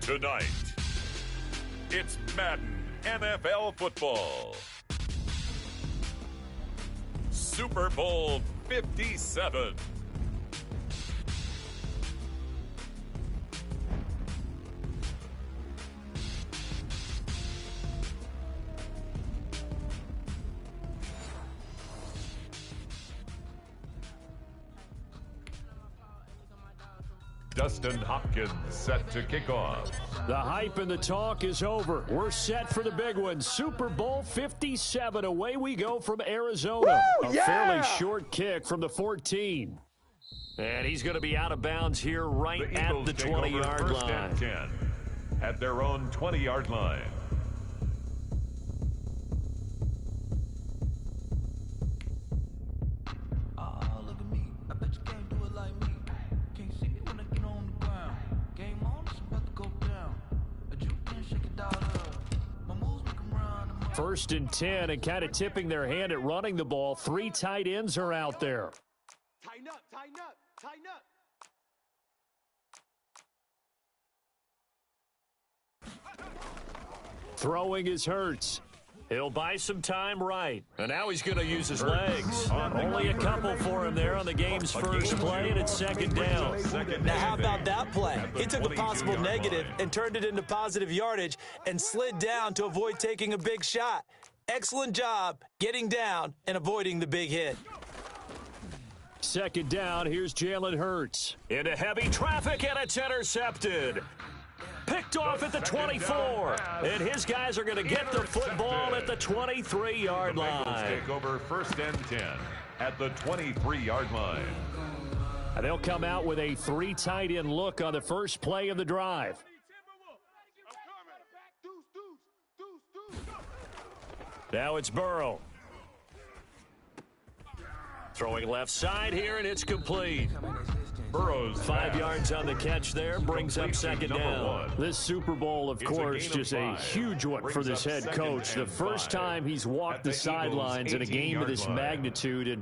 Tonight, it's Madden NFL football. Super Bowl 57. Dustin Hopkins set to kick off. The hype and the talk is over. We're set for the big one. Super Bowl 57. Away we go from Arizona. Woo, a fairly short kick from the 14. And he's going to be out of bounds here right at the 20-yard line. And 10 at their own 20-yard line. First and 10, and kind of tipping their hand at running the ball. 3 tight ends are out there. Tighten up, tighten up, tighten up. Throwing is Hurts. He'll buy some time right. And now he's going to use his legs. Only a couple for him there on the game's first play, and it's second down. Now, how about that play? He took a possible negative and turned it into positive yardage and slid down to avoid taking a big shot. Excellent job getting down and avoiding the big hit. Second down, here's Jalen Hurts. Into heavy traffic, and it's intercepted. Picked off at the 24, and his guys are going to get the football at the 23-yard line. Take over first and 10 at the 23-yard line. And they'll come out with a 3 tight end look on the first play of the drive. Now it's Burrow. Throwing left side here, and it's complete. Burrow's 5 yards on the catch there, brings up second down. This Super Bowl, of course, just a huge one for this head coach. The first time he's walked the sidelines in a game of this magnitude. And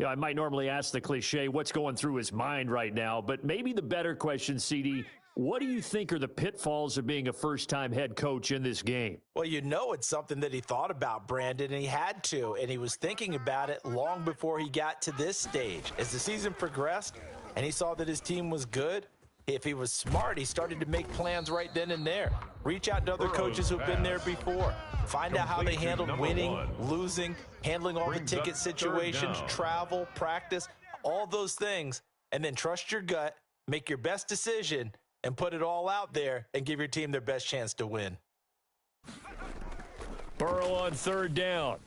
I might normally ask the cliche, what's going through his mind right now? But maybe the better question, CD, what do you think are the pitfalls of being a first-time head coach in this game? Well, it's something that he thought about, Brandon, and he had to. And he was thinking about it long before he got to this stage. As the season progressed, and he saw that his team was good, if he was smart, he started to make plans right then and there. Reach out to other coaches who've been there before. Find out how they handled winning, losing, handling all the ticket situations, travel, practice, all those things. And then trust your gut, make your best decision, and put it all out there and give your team their best chance to win. Burrow on third down.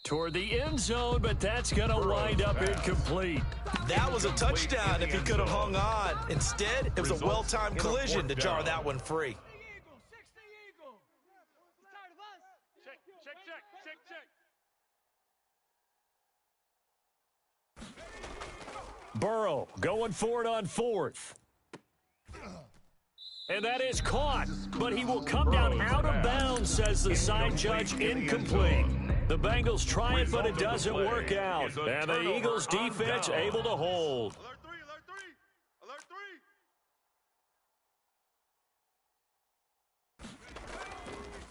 Toward the end zone, but that's going to wind up incomplete. That was a touchdown if he could have hung on. Instead, it was a well-timed collision to jar that one free. Burrow going for it on fourth. And that is caught, but he will come down out of bounds, says the side judge, incomplete. The Bengals try it, but it doesn't work out. And the Eagles defense able to hold. Alert three.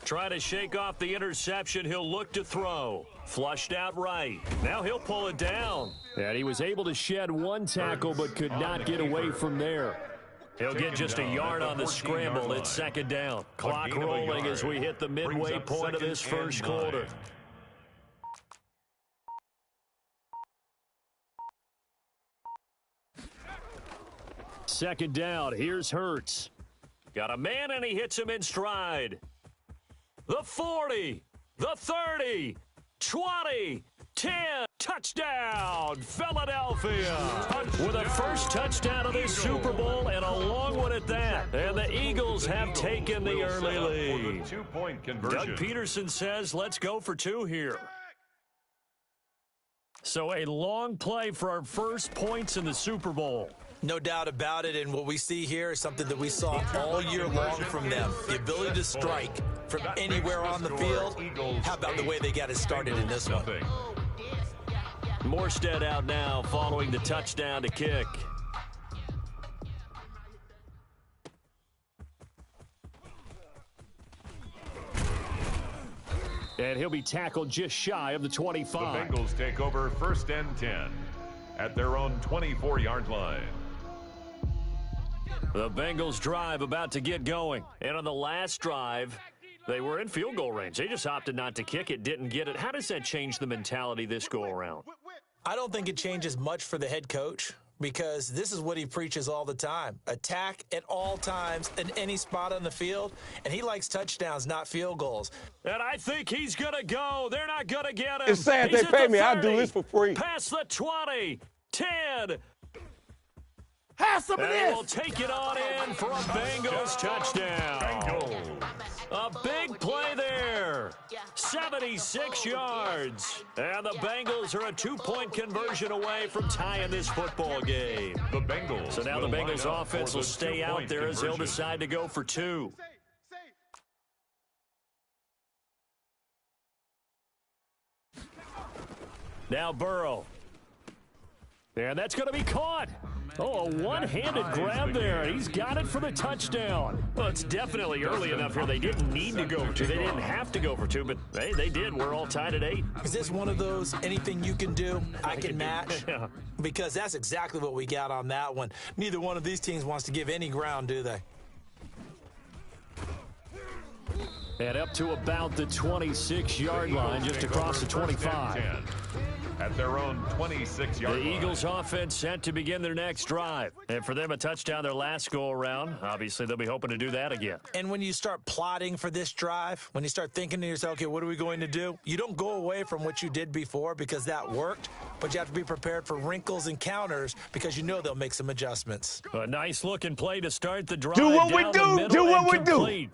Try to shake off the interception. He'll look to throw. Flushed out right. Now he'll pull it down. And he was able to shed one tackle, but could not get away from there. He'll get just a yard on the scramble. It's second down. Clock rolling as we hit the midway point of this first quarter. Second down. Here's Hurts. Got a man, and he hits him in stride. The 40, the 30, 20, 10, touchdown, Philadelphia. With a first touchdown of this Super Bowl and a long one at that. And the Eagles have taken the early lead. Doug Peterson says, let's go for 2 here. So a long play for our first points in the Super Bowl. No doubt about it, and what we see here is something that we saw all year long from them. The ability to strike from anywhere on the field. How about the way they got it started in this one? Morstead out now following the touchdown to kick. And he'll be tackled just shy of the 25. The Bengals take over 1st and 10 at their own 24-yard line. The Bengals drive about to get going. And on the last drive, they were in field goal range. They just opted not to kick it, didn't get it. How does that change the mentality this go-around? I don't think it changes much for the head coach, because this is what he preaches all the time. Attack at all times in any spot on the field, and he likes touchdowns, not field goals. And I think he's going to go. They're not going to get him. It's sad He's they at pay the me. I'll 30, do this for free. Past the 20, 10. Have some of And we'll this. take it on in for a Bengals touchdown. Bengals. A big play there. 76 yards. And the Bengals are a 2-point conversion away from tying this football game. The Bengals. So now the will line Bengals up offense for will the stay out two-point there as they'll conversion. decide to go for 2. Now Burrow. And that's going to be caught. Oh, a one-handed grab there. He's got it for the touchdown. Well, it's definitely early enough here. They didn't need to go for 2. They didn't have to go for 2, but hey, they did. We're all tied at 8. Is this one of those anything you can do, I can match? Yeah. Because that's exactly what we got on that one. Neither one of these teams wants to give any ground, do they? And up to about the 26-yard line, just across the 25. At their own 26-yard The line. Eagles offense set to begin their next drive. And for them, a touchdown their last go-around. Obviously, they'll be hoping to do that again. And when you start plotting for this drive, when you start thinking to yourself, okay, what are we going to do? You don't go away from what you did before because that worked, but you have to be prepared for wrinkles and counters because you know they'll make some adjustments. A nice-looking play to start the drive. Do what we down the do. middle Do what and we do. complete.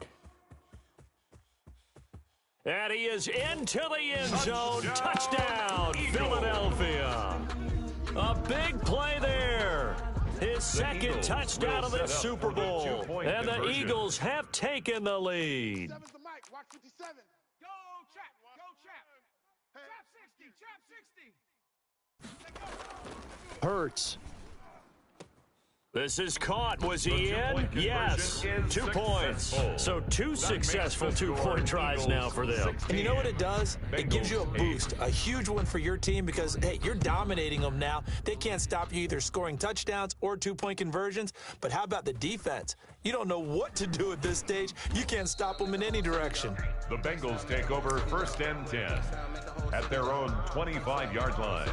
And he is into the end zone. Touchdown, Philadelphia. A big play there. His second touchdown of this Super Bowl. And the Eagles have taken the lead. Seven's the mic. Watch 57. Go, Trap. Go, Trap. Trap 60. Trap 60. Hurts. This is caught. Was he in? two-point Yes. conversion is 2 points. successful. So 2 That successful makes the score 2-point tries now for them. Eagles And you know what it does? It gives you a Bengals boost, a huge one for your team because, hey, you're dominating them now. They can't stop you either scoring touchdowns or 2-point conversions. But how about the defense? You don't know what to do at this stage. You can't stop them in any direction. The Bengals take over 1st and 10 at their own 25-yard line.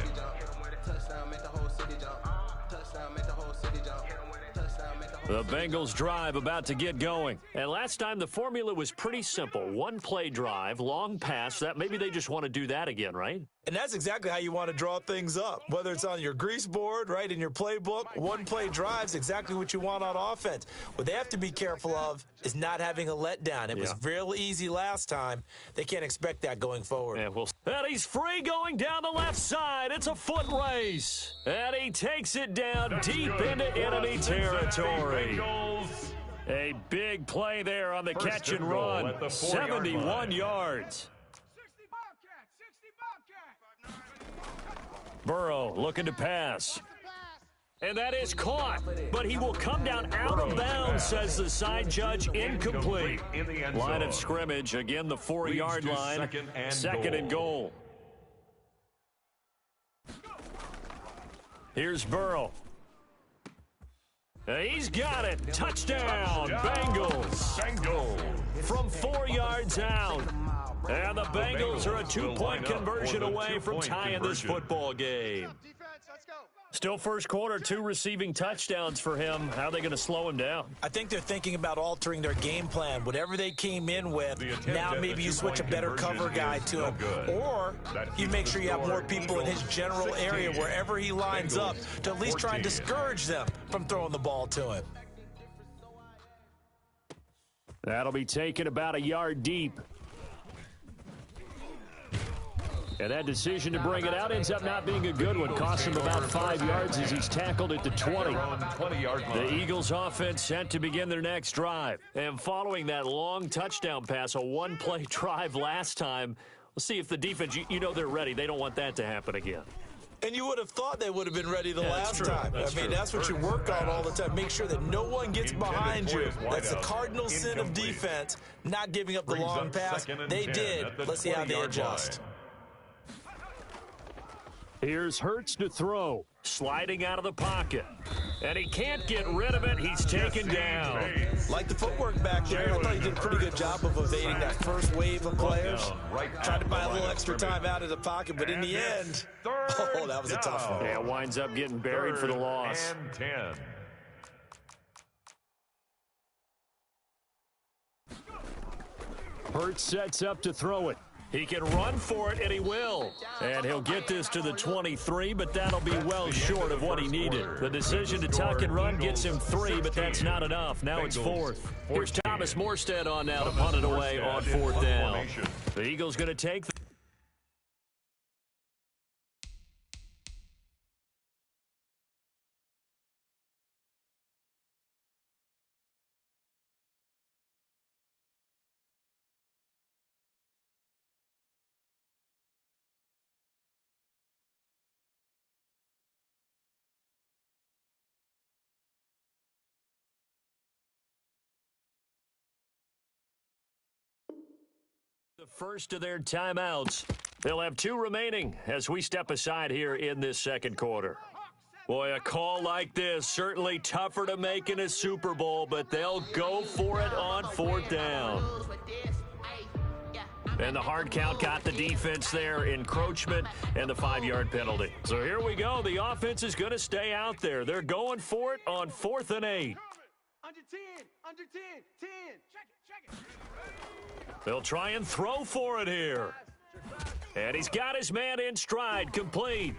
The Bengals drive about to get going. And last time the formula was pretty simple. 1-play drive, long pass. That maybe they just want to do that again, right? And that's exactly how you want to draw things up. Whether it's on your grease board, right, in your playbook, 1-play drive's exactly what you want on offense. What they have to be careful of is not having a letdown. It was real easy last time. They can't expect that going forward. And he's free going down the left side. It's a foot race. And he takes it down deep into enemy territory. A big play there on the First catch and and goal run. at the 4-yard 71 line. yards. 60 Bobcat. 60 Bobcat. Burrow looking to pass. And that is caught. But he will come down out of bounds, says the side judge. Incomplete. In the end Line zone. of scrimmage, again the 4-yard Leads to line. second and goal. Here's Burrow. He's got it. Touchdown, Bengals. From 4 yards out. And the Bengals are a 2-point conversion away from tying this football game. Defense, let's go. Still first quarter, 2 receiving touchdowns for him. How are they going to slow him down? I think they're thinking about altering their game plan. Whatever they came in with, The attempt now at maybe the you switch a two-point better conversion cover guy is to no him. good. Or That you keeps make the sure you have more score people in his Eagles general 16, area wherever he lines up Bengals to at least try and 14. discourage them from throwing the ball to him. That'll be taken about a yard deep. And that decision to bring it out ends up not being a good one. Costs him about 5 yards as he's tackled at the 20. 20-yard line. The Eagles offense set to begin their next drive. And following that long touchdown pass, a 1-play drive last time, we'll see if the defense, you know they're ready. They don't want that to happen again. And you would have thought they would have been ready the last true. time. That's true. That's what you work on all the time. Make sure that no one gets behind you. That's the cardinal sin of Incomplete. defense, not giving up the Brings long up pass. 2nd and They 10 did. at the Let's see how they 20-yard adjust. line. Here's Hurts to throw. Sliding out of the pocket. And he can't get rid of it. He's taken down. Like the footwork back there, I thought he did a pretty good job of evading that first wave of players. Tried to buy a little extra time out of the pocket, but in the end, oh, that was a tough one. Yeah, winds up getting buried for the loss. And 10. Hurts sets up to throw it. He can run for it, and he will. And he'll get this to the 23, but that'll be well short of what he needed. The decision to tuck and run gets him 3, but that's not enough. Now it's 4th. Here's Thomas Morstead on now to punt it away on 4th down. The Eagles going to take the first of their timeouts. They'll have 2 remaining as we step aside here in this second quarter. Boy, a call like this, certainly tougher to make in a Super Bowl, but they'll go for it on 4th down. And the hard count got the defense there, encroachment, and the 5-yard penalty. So here we go. The offense is going to stay out there. They're going for it on 4th and 8. Under 10, under 10, 10. Check it. They'll try and throw for it here. And he's got his man in stride, complete.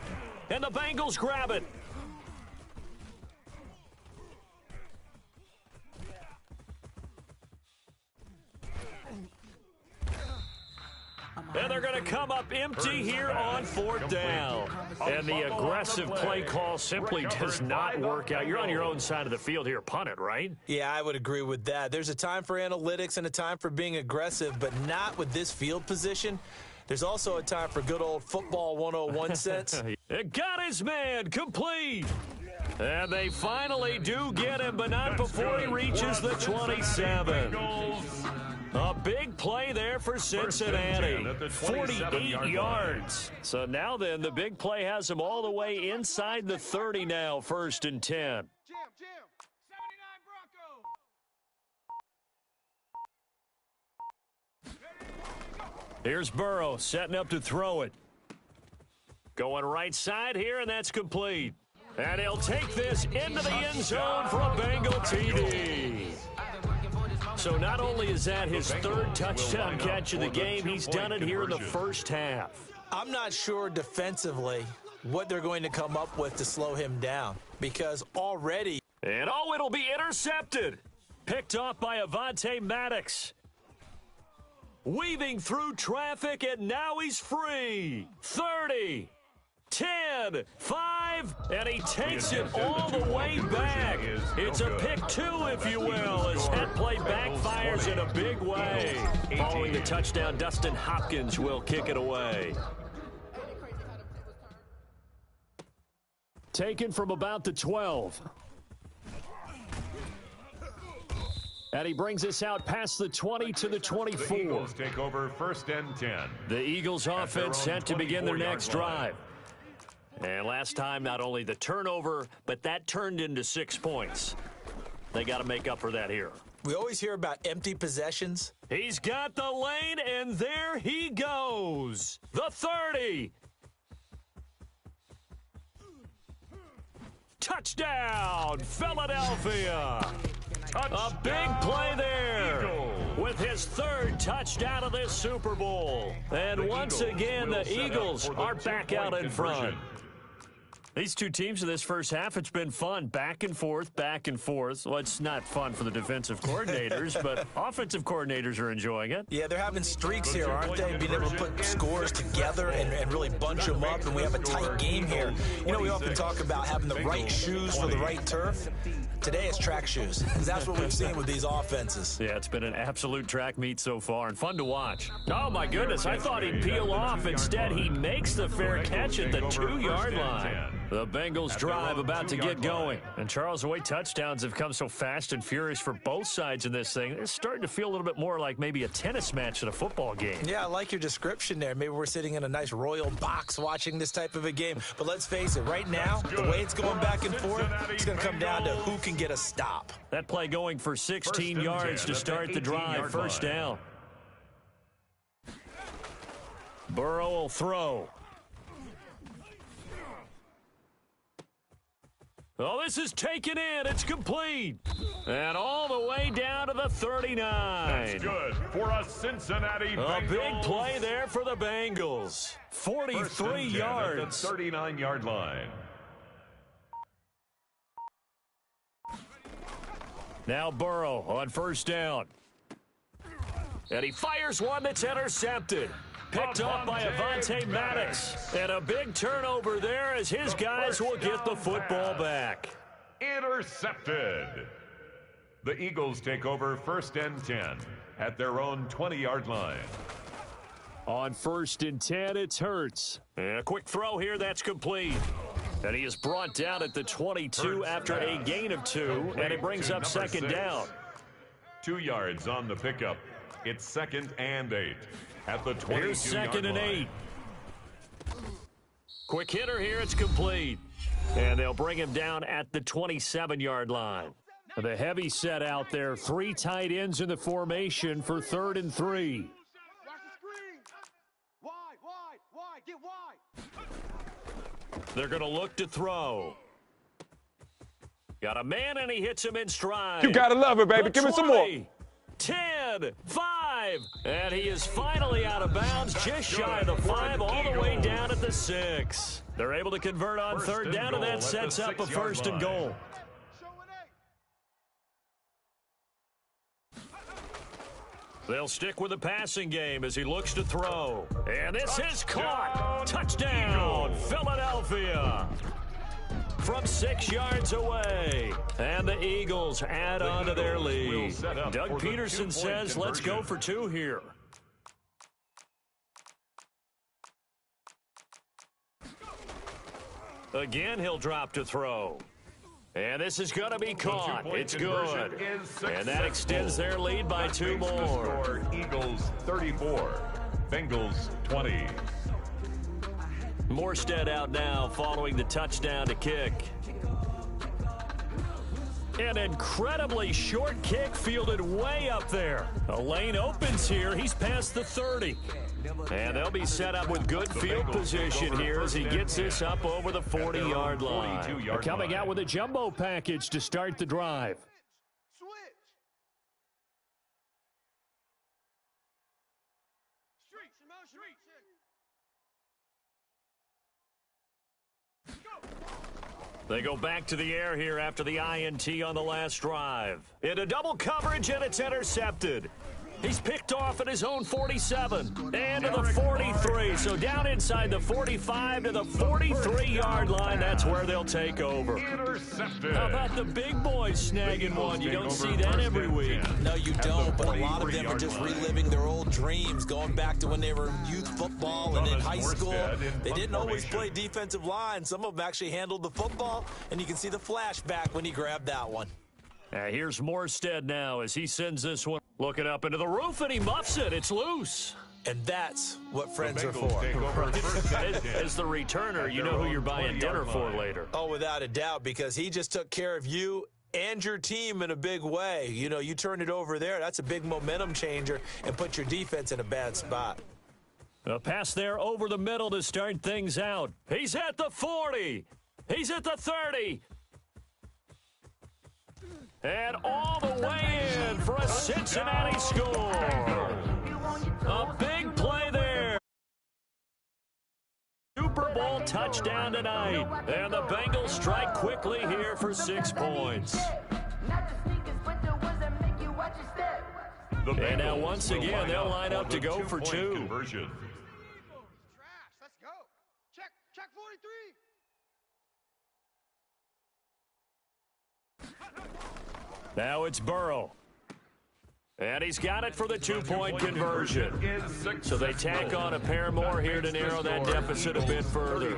And the Bengals grab it. And they're going to come up empty here on 4th down. And the aggressive play call simply does not work out. You're on your own side of the field here. Punt it, right? Yeah, I would agree with that. There's a time for analytics and a time for being aggressive, but not with this field position. There's also a time for good old football 101 sense. It got his man complete. And they finally do get him, but not before he reaches the 27. A big play there for Cincinnati. 48 yards. So now then, the big play has him all the way inside the 30 now, 1st and 10. Jim, 79 Bronco. Here's Burrow setting up to throw it. Going right side here, and that's complete. And he'll take this into the end zone for a Bengal TD. So not only is that his 3rd touchdown catch of the game, he's done it here in the first half. I'm not sure defensively what they're going to come up with to slow him down, because already... And oh, it'll be intercepted. Picked off by Avonte Maddox. Weaving through traffic, and now he's free. 30, 10, 5, and he takes it all the way back. It's a pick 2, if you will, as that play backfires in a big way. Following the touchdown, Dustin Hopkins will kick it away. Taken from about the 12. And he brings us out past the 20 to the 24. The Eagles take over 1st and 10. The Eagles offense set to begin their next drive. And last time, not only the turnover, but that turned into 6 points. They got to make up for that here. We always hear about empty possessions. He's got the lane, and there he goes. The 30. Touchdown, Philadelphia. A big play there with his 3rd touchdown of this Super Bowl. And once again, the Eagles are back out in front. These 2 teams in this first half, it's been fun. Back and forth, back and forth. Well, it's not fun for the defensive coordinators, but offensive coordinators are enjoying it. Yeah, they're having streaks here, aren't they? Being able to put scores together and really bunch them up, and we have a tight game here. You know, we often talk about having the right shoes for the right turf. Today it's track shoes. That's what we've seen with these offenses. Yeah, it's been an absolute track meet so far and fun to watch. Oh, my goodness, I thought he'd peel off. Instead, he makes the fair catch at the 2-yard line. The Bengals drive about to get going. And Charles, the way touchdowns have come so fast and furious for both sides in this thing, it's starting to feel a little bit more like maybe a tennis match than a football game. Yeah, I like your description there. Maybe we're sitting in a nice royal box watching this type of a game. But let's face it, right now, the way it's going back and forth, it's going to come down to who can get a stop. That play going for 16 yards to start the drive. First down. Burrow will throw. Oh, this is taken in. It's complete. And all the way down to the 39. That's good for a Cincinnati Bengals. A big play there for the Bengals. 43 yards. At the 39-yard line. Now Burrow on first down. And he fires one that's intercepted. Picked off by Avonte Maddox. And a big turnover there as his guys will get the football back. Intercepted. The Eagles take over 1st and 10 at their own 20-yard line. On 1st and 10, it's Hurts. And a quick throw here, that's complete. And he is brought down at the 22 after a gain of 2, and it brings up 2nd down. 2 yards on the pickup. It's 2nd and 8 at the 22-yard line. Here's 2nd and 8. Quick hitter here, it's complete. And they'll bring him down at the 27-yard line. The heavy set out there, 3 tight ends in the formation for 3rd and 3. Watch the screen. Wide, get wide. They're going to look to throw. Got a man, and he hits him in stride. You gotta love it, baby. Give me some more. 10, 5, and he is finally out of bounds, just shy of the 5, all the way down at the 6. They're able to convert on 3rd down, and that sets up a 1st and goal. They'll stick with the passing game as he looks to throw. And this is caught. Touchdown, Philadelphia. From 6 yards away. And the Eagles add on to their lead. Doug Peterson says, let's go for 2 here. Again, he'll drop to throw. And this is going to be caught. It's good. And that extends their lead by 2 more. Eagles 34, Bengals 20. Morstead out now following the touchdown to kick. An incredibly short kick fielded way up there. A lane opens here. He's past the 30. And they'll be set up with good field position here as he gets this up over the 40-yard line. Coming out with a jumbo package to start the drive. They go back to the air here after the INT on the last drive. Into double coverage, and it's intercepted. He's picked off at his own 47 and to the 43. So down inside the 45 to the 43-yard line. That's where they'll take over. How about the big boys snagging one? You don't see that every week. No, you don't, but a lot of them are just reliving their old dreams, going back to when they were in youth football and in high school. They didn't always play defensive line. Some of them actually handled the football, and you can see the flashback when he grabbed that one. Here's Morstead now as he sends this one. Looking up into the roof, and he muffs it. It's loose. And that's what friends are for. As the returner, you know who you're buying dinner for later. Oh, without a doubt, because he just took care of you and your team in a big way. You know, you turn it over there, that's a big momentum changer and put your defense in a bad spot. A pass there over the middle to start things out. He's at the 40. He's at the 30. And all the way in for a Cincinnati score. A big play there. Super Bowl touchdown tonight. And the Bengals strike quickly here for 6 points. And now once again, they'll line up to go for 2. Conversion. Let's go. Check 43. Now it's Burrow. And he's got it for the two-point conversion. So they tack on a pair more here to narrow that deficit a bit further.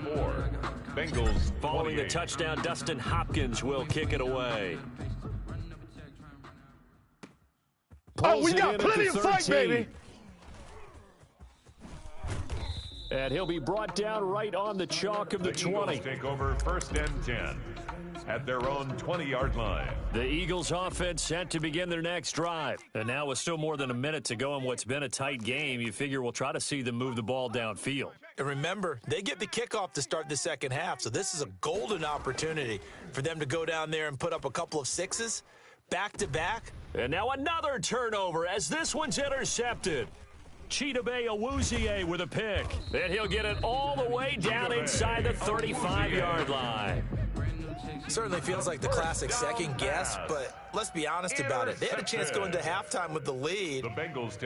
Bengals Following the touchdown, Dustin Hopkins will kick it away. Oh, we got plenty of fight, baby. And he'll be brought down right on the chalk of the 20. Take over first and 10 at their own 20-yard line. The Eagles offense set to begin their next drive. And now with still more than a minute to go in what's been a tight game, you figure we'll try to see them move the ball downfield. And remember, they get the kickoff to start the second half, so this is a golden opportunity for them to go down there and put up a couple of sixes back-to-back. And now another turnover as this one's intercepted. Chidobe Awuzie with a pick. And he'll get it all the way down inside the 35-yard line. Certainly feels like the classic second guess, but let's be honest about it. They had a chance going to halftime with the lead.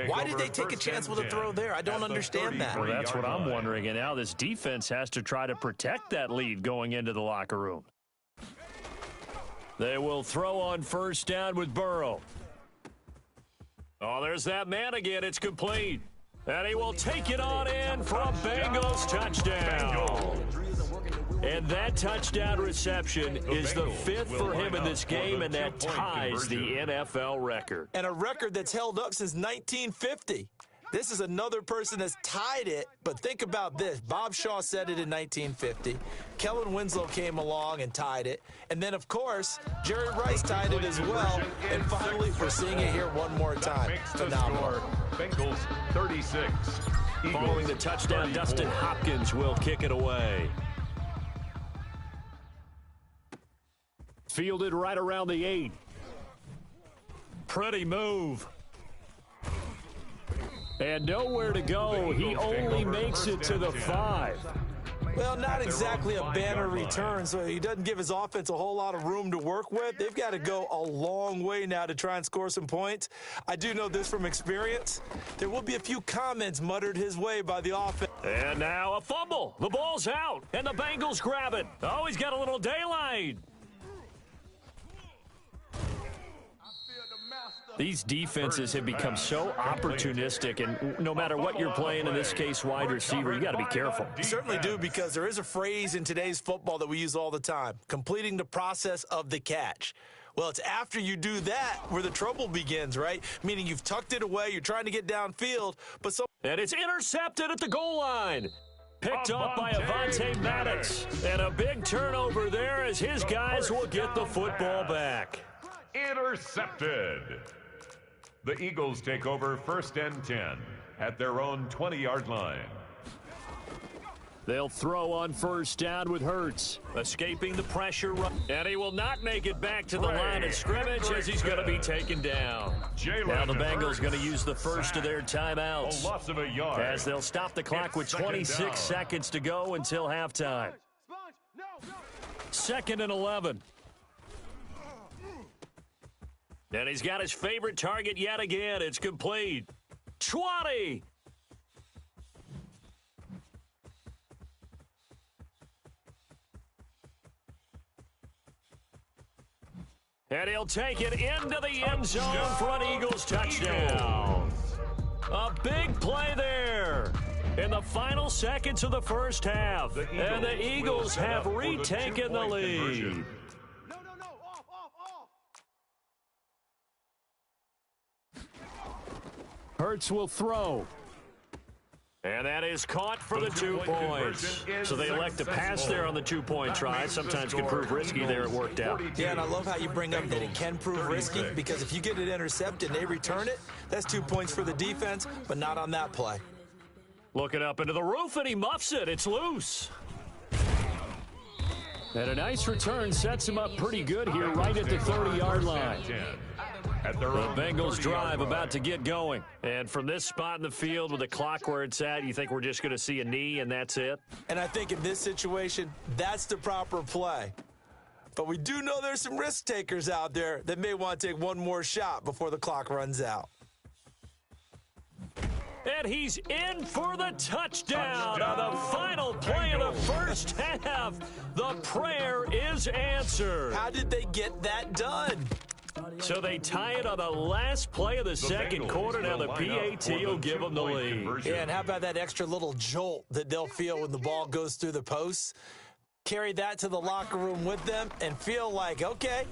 Why did they take a chance with a throw there? I don't understand that. Well, that's what I'm wondering. And now this defense has to try to protect that lead going into the locker room. They will throw on first down with Burrow. Oh, there's that man again. It's complete. And he will take it on in for a Bengals touchdown. And that touchdown reception is the fifth for him in this game, and that ties the NFL record. And a record that's held up since 1950. This is another person that's tied it, but think about this. Bob Shaw said it in 1950. Kellen Winslow came along and tied it. And then, of course, Jerry Rice tied it as well. And finally, we're seeing it here one more time. Phenomenal. Bengals 36. Following the touchdown, Dustin Hopkins will kick it away. Fielded right around the 8. Pretty move. And nowhere to go. He only makes it to the 5. Well, not exactly a banner return, so he doesn't give his offense a whole lot of room to work with. They've got to go a long way now to try and score some points. I do know this from experience. There will be a few comments muttered his way by the offense. And now a fumble. The ball's out, and the Bengals grab it. Oh, he's got a little daylight. These defenses have become so opportunistic, and no matter what you're playing, in this case wide receiver, you got to be careful. You certainly do, because there is a phrase in today's football that we use all the time, completing the process of the catch. Well, it's after you do that where the trouble begins, right? Meaning you've tucked it away, you're trying to get downfield, but and it's intercepted at the goal line. Picked up by Avonte Maddox. And a big turnover there as his guys will get the football back. Intercepted. The Eagles take over first and 10 at their own 20-yard line. They'll throw on first down with Hurts, escaping the pressure. And he will not make it back to the line of scrimmage as he's going to be taken down. Now the Bengals going to use the first of their timeouts, A loss of a yard. as they'll stop the clock with 26 seconds to go until halftime. 2nd and 11. And he's got his favorite target yet again. It's complete. 20. And he'll take it into the end zone for an Eagles touchdown. A big play there in the final seconds of the first half. And the Eagles have retaken the lead. Hurts will throw. And that is caught for the 2 points. So they elect to pass there on the 2-point try. Sometimes can prove risky there. It worked out. Yeah, and I love how you bring up that it can prove risky, because if you get it intercepted and they return it, that's 2 points for the defense, but not on that play. Looking up into the roof, and he muffs it. It's loose. And a nice return sets him up pretty good here right at the 30-yard line. The Bengals drive about to get going. And from this spot in the field with the clock where it's at, you think we're just going to see a knee and that's it? And I think in this situation, that's the proper play. But we do know there's some risk takers out there that may want to take one more shot before the clock runs out. And he's in for the touchdown on the final play of the first half. The prayer is answered. How did they get that done? So they tie it on the last play of the second quarter. Now the PAT will give them the lead. Yeah, and how about that extra little jolt that they'll feel when the ball goes through the posts? Carry that to the locker room with them and feel like, okay,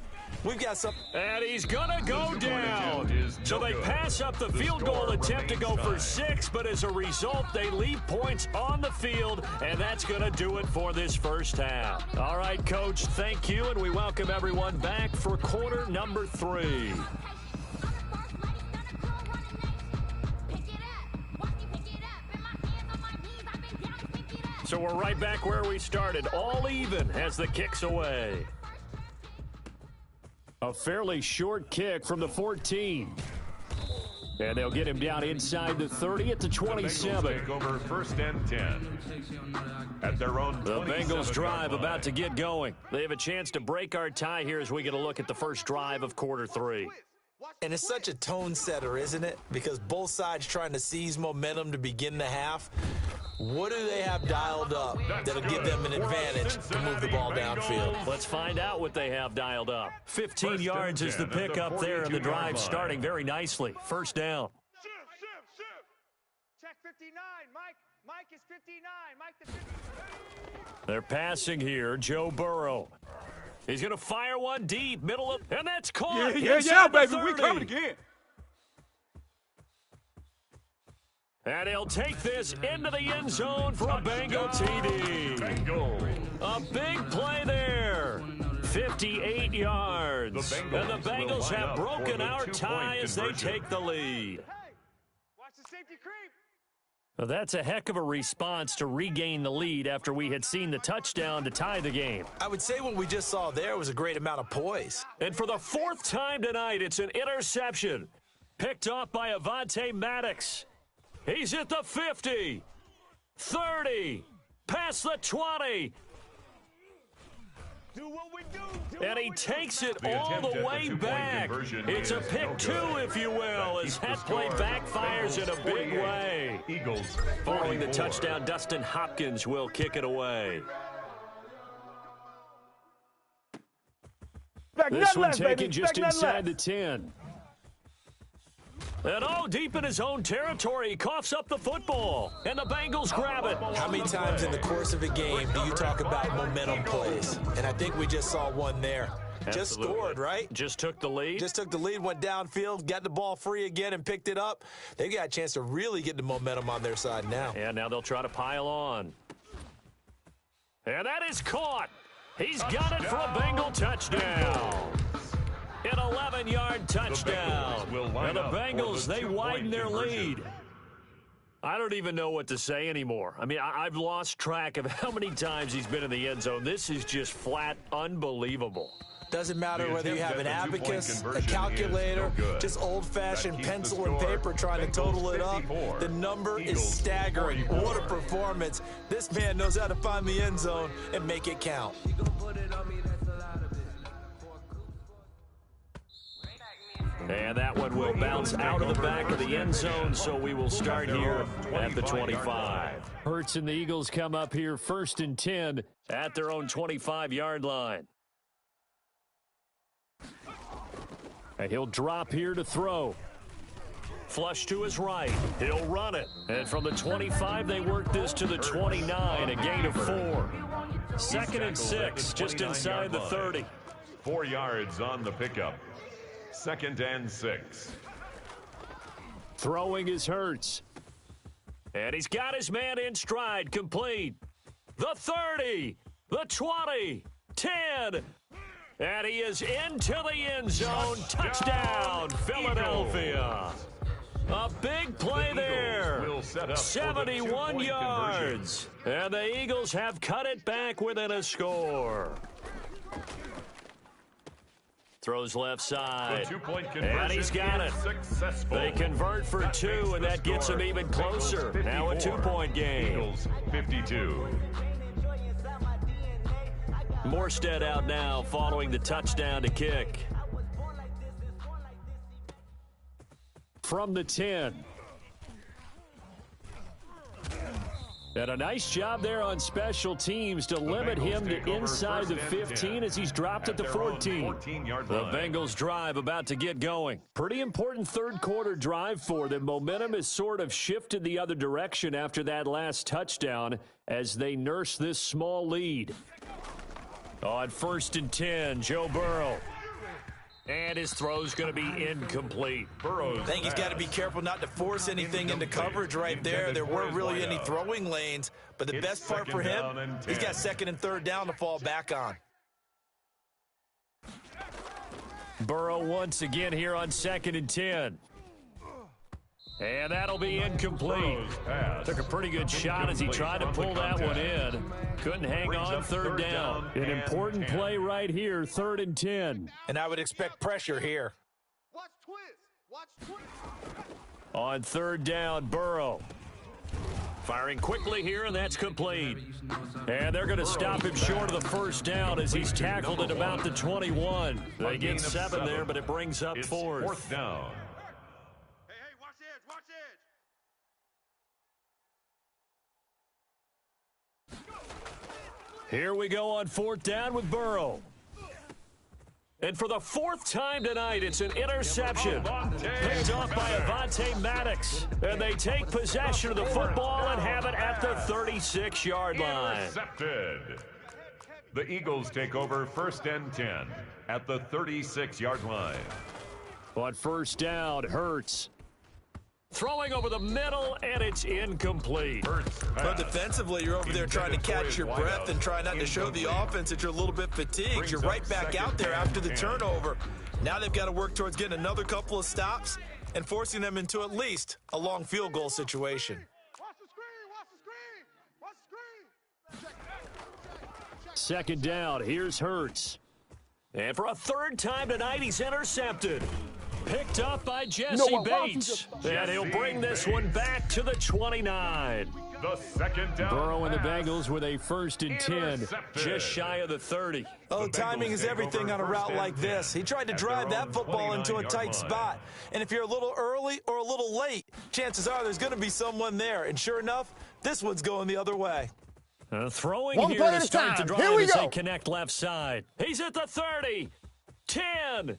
we've got some. And he's going to go down. So they pass up the field goal attempt to go for 6, but as a result, they leave points on the field, and that's going to do it for this first half. All right, Coach, thank you, and we welcome everyone back for quarter number 3. So we're right back where we started, all even as the kick's away. A fairly short kick from the 14. And they'll get him down inside the 30 at the 27. The Bengals take over first and 10. At their own the Bengals drive about to get going. They have a chance to break our tie here as we get a look at the first drive of quarter 3. And it's such a tone setter, isn't it? Because both sides trying to seize momentum to begin the half. What do they have dialed up that'll give them an advantage to move the ball downfield? Let's find out what they have dialed up. 15 yards is the pickup there, and the drive starting very nicely. First down. Check 59. Mike is 59. Mike the 59. They're passing here. Joe Burrow. He's going to fire one deep, middle of, and that's caught. Yeah, baby. We coming again. And he'll take this into the end zone for a Bengal TD. A big play there. 58 yards. And the Bengals have broken our tie as they take the lead. Watch the safety creep. Well, that's a heck of a response to regain the lead after we had seen the touchdown to tie the game. I would say what we just saw there was a great amount of poise. And for the 4th time tonight, it's an interception. Picked off by Avonte Maddox. He's at the 50, 30, past the 20. Do what we do. And he takes it all the way back. It's a pick 2, if you will, as that play backfires in a big way. Eagles. Following the touchdown, Dustin Hopkins will kick it away. This one taken just inside the 10. And deep in his own territory, he coughs up the football, and the Bengals grab it. How many times in the course of a game do you talk about momentum plays? And I think we just saw one there. Absolutely. Just scored, right? Just took the lead. Just took the lead, went downfield, got the ball free again, and picked it up. They got a chance to really get the momentum on their side now. And now they'll try to pile on. And that is caught. He's got it for a Bengal touchdown. An 11-yard touchdown. And the Bengals, they widen their lead. I don't even know what to say anymore. I mean, I've lost track of how many times he's been in the end zone. This is just flat unbelievable. Doesn't matter whether you have an abacus, a calculator, just old-fashioned pencil and paper trying to total it up. The number is staggering. What a performance. This man knows how to find the end zone and make it count. And that one will bounce out of the back of the end zone, so we will start here at the 25. Hurts and the Eagles come up here 1st and 10 at their own 25-yard line. And he'll drop here to throw. Flush to his right. He'll run it. And from the 25, they work this to the 29, a gain of 4. 2nd and 6, just inside the 30. 4 yards on the pickup. 2nd and 6. Throwing is Hurts. And he's got his man in stride, complete. The 30, the 20, 10. And he is into the end zone. Touchdown, Philadelphia. A big play there. 71 yards. And the Eagles have cut it back within a score. Throws left side, and he's got it. They convert for 2, and that gets them even closer. Now a 2-point game. 52. Morstead out now following the touchdown to kick. From the 10. And a nice job there on special teams to limit him to inside the 15 as he's dropped at the 14. The Bengals drive about to get going. Pretty important third quarter drive for them. Momentum has sort of shifted the other direction after that last touchdown as they nurse this small lead. On 1st and 10, Joe Burrow. And his throw's going to be incomplete. I think he's got to be careful not to force anything into coverage right there. There weren't really any throwing lanes, but the best part for him, he's got 2nd and 3rd down to fall back on. Burrow once again here on 2nd and 10. And that'll be incomplete. Took a pretty good shot as he tried to pull that one in. Couldn't hang on 3rd down. An important play right here, 3rd and 10. And I would expect pressure here. Watch twist. Watch twist. On 3rd down, Burrow. Firing quickly here, and that's complete. And they're going to stop him short of the 1st down as he's tackled at about the 21. They get 7 there, but it brings up 4th down. Here we go on 4th down with Burrow. And for the 4th time tonight, it's an interception. Picked off by Avonte Maddox. And they take possession of the football and have it at the 36-yard line. Intercepted. The Eagles take over 1st and 10 at the 36-yard line. On 1st down, Hurts. Throwing over the middle, and it's incomplete. But defensively, you're over there trying to catch your breath and try not to show the offense that you're a little bit fatigued. You're right back out there after the turnover. Now they've got to work towards getting another couple of stops and forcing them into at least a long field goal situation. Watch the screen. Watch the screen. Watch the screen. 2nd down, here's Hurts. And for a 3rd time tonight, he's intercepted. Picked up by Jesse Bates. And he'll bring this one back to the 29. The 2nd down. Burrow and the Bengals with a 1st and 10, just shy of the 30. Oh, timing is everything on a route like this. He tried to drive that football into a tight spot. And if you're a little early or a little late, chances are there's going to be someone there. And sure enough, this one's going the other way. Throwing here to start the drive as they connect left side. He's at the 30, 10.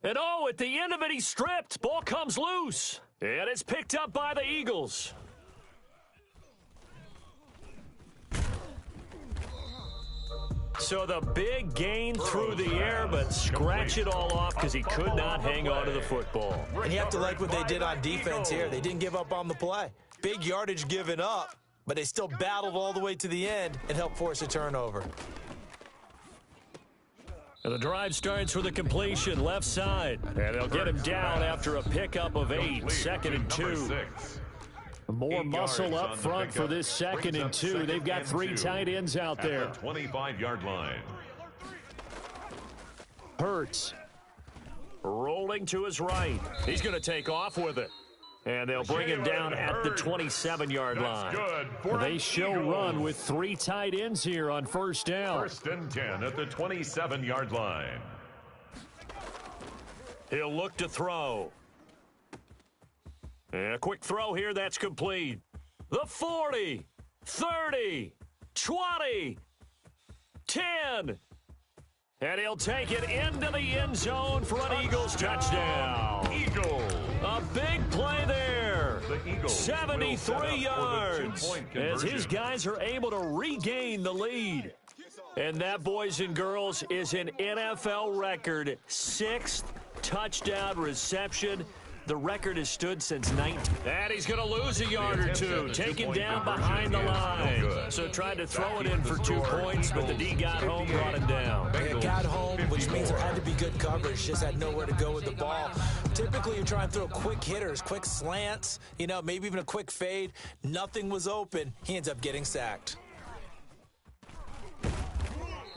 And oh, at the end of it, he's stripped. Ball comes loose. And it's picked up by the Eagles. So the big gain through the air, but scratch it all off because he could not hang on to the football. And you have to like what they did on defense here. They didn't give up on the play. Big yardage given up, but they still battled all the way to the end and helped force a turnover. And the drive starts with a completion left side. And they'll get him down after a pickup of 8, 2nd and 2. More muscle up front for this 2nd and 2. They've got 3 tight ends out there. 25-yard line. Hurts. Rolling to his right. He's going to take off with it. And they'll bring him down at the 27-yard line. They show run with 3 tight ends here on 1st down. 1st and 10 at the 27-yard line. He'll look to throw. And a quick throw here, that's complete. The 40, 30, 20, 10. And he'll take it into the end zone for an Eagles touchdown. Eagles. A big play there. The Eagles 73 yards. As his guys are able to regain the lead. And that, boys and girls, is an NFL record 6th touchdown reception. The record has stood since 19. And he's going to lose a yard or 2. Taken down behind the line. So tried to throw it in for 2 points, but the D got home, brought him down. It got home, which means there had to be good coverage. Just had nowhere to go with the ball. Typically, you try and throw quick hitters, quick slants, maybe even a quick fade. Nothing was open. He ends up getting sacked.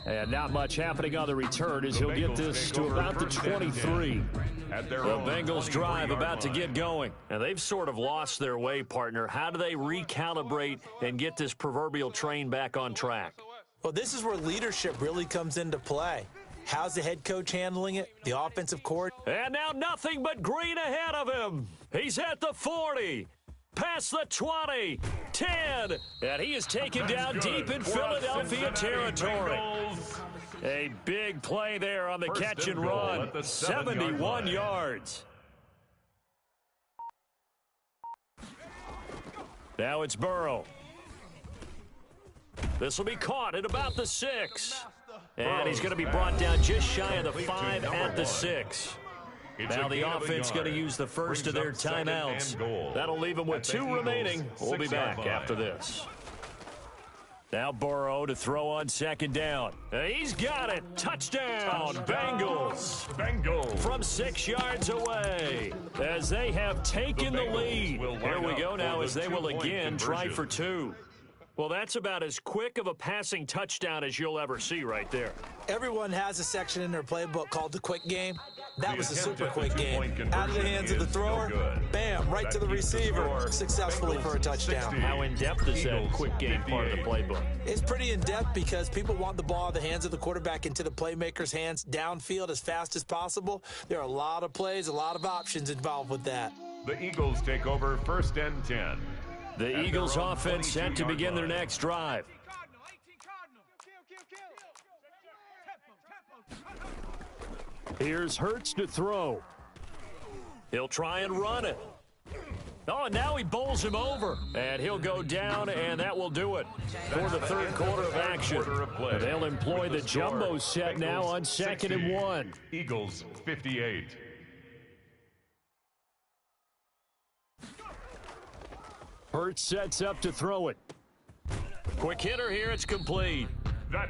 And not much happening on the return as he'll get this to about the 23. The Bengals drive about to get going. And they've sort of lost their way, partner. How do they recalibrate and get this proverbial train back on track? Well, this is where leadership really comes into play. How's the head coach handling it? The offensive coordinator? And now nothing but green ahead of him. He's at the 40, past the 20, 10, and he is taken down deep in Philadelphia territory. A big play there on the catch and run, 71 yards. Now it's Burrow. This will be caught at about the 6. And he's going to be brought down just shy of the 5 at the 6. Now the offense going to use the first of their timeouts. That'll leave them with 2 remaining. We'll be back after this. Now Burrow to throw on second down. He's got it. Touchdown, Bengals. From 6 yards away as they have taken the lead. Here we go now as they will again try for 2. Well, that's about as quick of a passing touchdown as you'll ever see right there. Everyone has a section in their playbook called the quick game. That was a super quick game. Out of the hands of the thrower, bam, right to the receiver, successfully for a touchdown. How in-depth is that quick game part of the playbook? It's pretty in-depth because people want the ball in the hands of the quarterback into the playmaker's hands downfield as fast as possible. There are a lot of plays, a lot of options involved with that. The Eagles take over 1st and 10. The Eagles offense set to begin their next drive. Here's Hurts to throw. He'll try and run it. Oh, and now he bowls him over. And he'll go down, and that will do it for the third quarter of action. They'll employ the jumbo set now on 2nd and 1. Eagles 58. Hurts sets up to throw it. Quick hitter here, it's complete.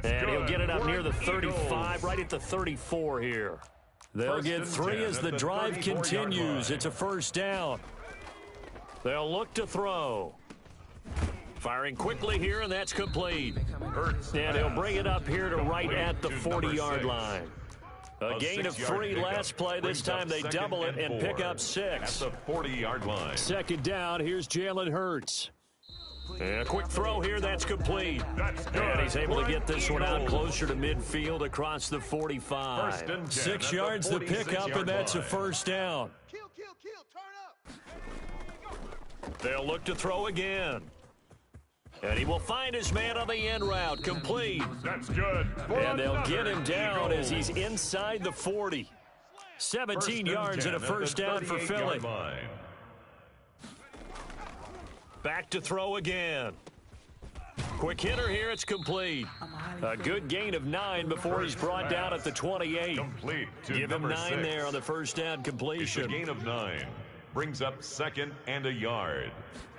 And he'll get it up near the 35, right at the 34 here. They'll get 3 as the drive continues. It's a first down. They'll look to throw. Firing quickly here, and that's complete. And he'll bring it up here to right at the 40-yard line. A gain of 3 last play. This time they double it and pick up 6. At the 40-yard line. Second down, here's Jalen Hurts. And a quick throw here, that's complete. And he's able to get this one out closer to midfield across the 45. 6 yards to pick up, and that's a first down. Turn up. They'll look to throw again. And he will find his man on the end route, complete. That's good. And they'll get him down as he's inside the 40. 17 yards and a first down for Philly. Back to throw again. Quick hitter here, it's complete. A good gain of 9 before he's brought down at the 28. Complete. Give him 9 there on the first down completion. It's a gain of 9. Brings up 2nd and a yard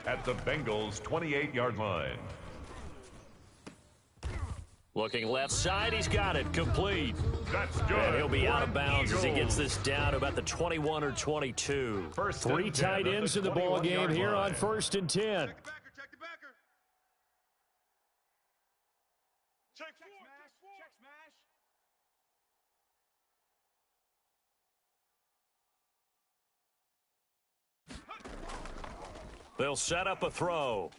at the Bengals' 28-yard line. Looking left side, he's got it, complete. That's good. And he'll be out of bounds as he gets this down to about the 21 or 22. 3 tight ends in the ball game here on 1st and 10. Check the backer. Check smash. They'll set up a throw.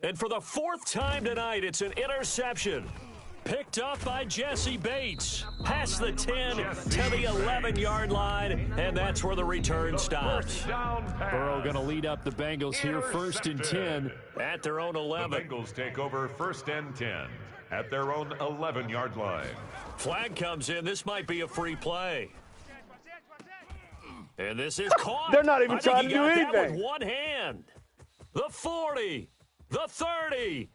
And for the 4th time tonight, it's an interception. Picked up by Jesse Bates. Past the 10 to the 11-yard line, and that's where the return stops. Burrow going to lead up the Bengals here 1st and 10 at their own 11. The Bengals take over 1st and 10 at their own 11-yard line. Flag comes in. This might be a free play. And this is caught. They're not even trying to do That anything. with one hand. The 40, the 30.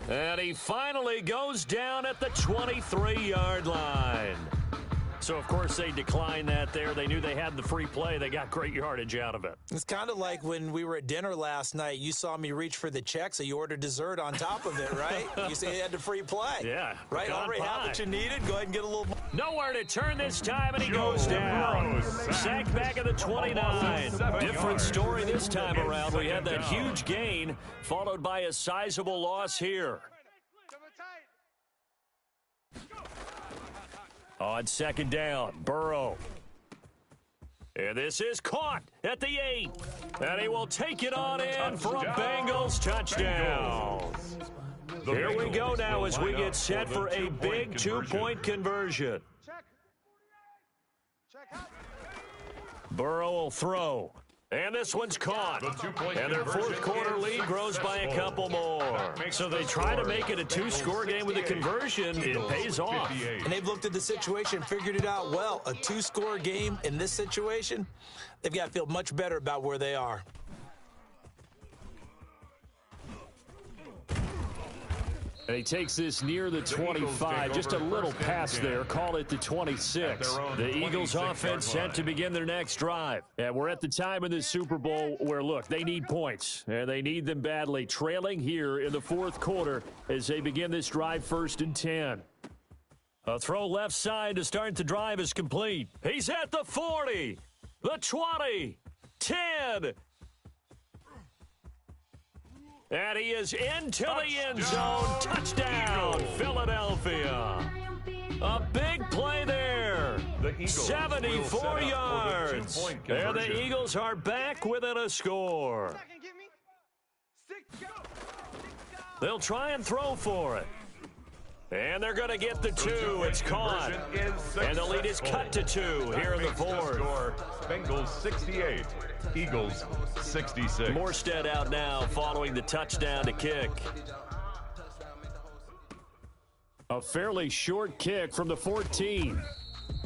And he finally goes down at the 23-yard line. So, of course, they declined that there. They knew they had the free play. They got great yardage out of it. It's kind of like when we were at dinner last night. You saw me reach for the check, so you ordered dessert on top of it, right? You said you had the free play. Yeah. Right? Already had what you needed. Go ahead and get a little more. Nowhere to turn this time, and he goes down. Sacked back at the 29. Different story this time around. We had that huge gain, followed by a sizable loss here. On 2nd down, Burrow. And this is caught at the 8. And he will take it on in for a Bengals touchdown. Here we go now as we get set for a big 2-point conversion. Burrow will throw. And this one's caught. The two-point And their fourth conversion quarter is lead grows by a couple more. That makes So they the try to score make it a two-score game with a conversion. It Eagles pays off. 58. And they've looked at the situation, figured it out well. A two-score game in this situation, they've got to feel much better about where they are. And he takes this near the 25, just a little pass there, call it the 26. The Eagles offense set to begin their next drive. And we're at the time in the Super Bowl where, look, they need points, and they need them badly, trailing here in the fourth quarter as they begin this drive 1st and 10. A throw left side to start the drive is complete. He's at the 40, the 20, 10. And he is into the end zone. Touchdown, Philadelphia. A big play there. 74 yards. And the Eagles are back within a score. They'll try and throw for it. And they're going to get the 2. It's caught. And the lead is cut to 2 here in the fourth. Bengals 68, Eagles 66. Morstead out now following the touchdown to kick. A fairly short kick from the 14.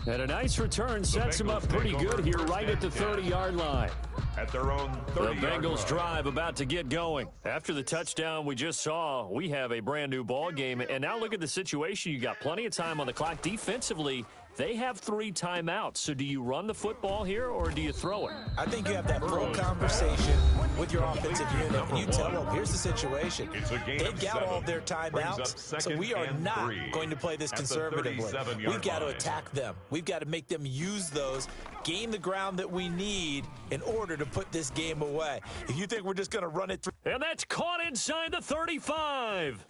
And a nice return sets him up pretty good here right at the 30-yard line. At their own 30-yard The Bengals line. drive about to get going. After the touchdown we just saw, we have a brand new ball game. And now look at the situation. You got plenty of time on the clock. Defensively, they have 3 timeouts. So do you run the football here or do you throw it? I think you have that full conversation with your offensive unit. You tell them, here's the situation. It's a game They've of got 7. all their Brings up timeouts, so 2nd we are and not 3 going to play this at the conservatively. 37-yard We've got to line. attack them. We've got to make them use those, gain the ground that we need in order to put this game away. If you think we're just going to run it through. And that's caught inside the 35.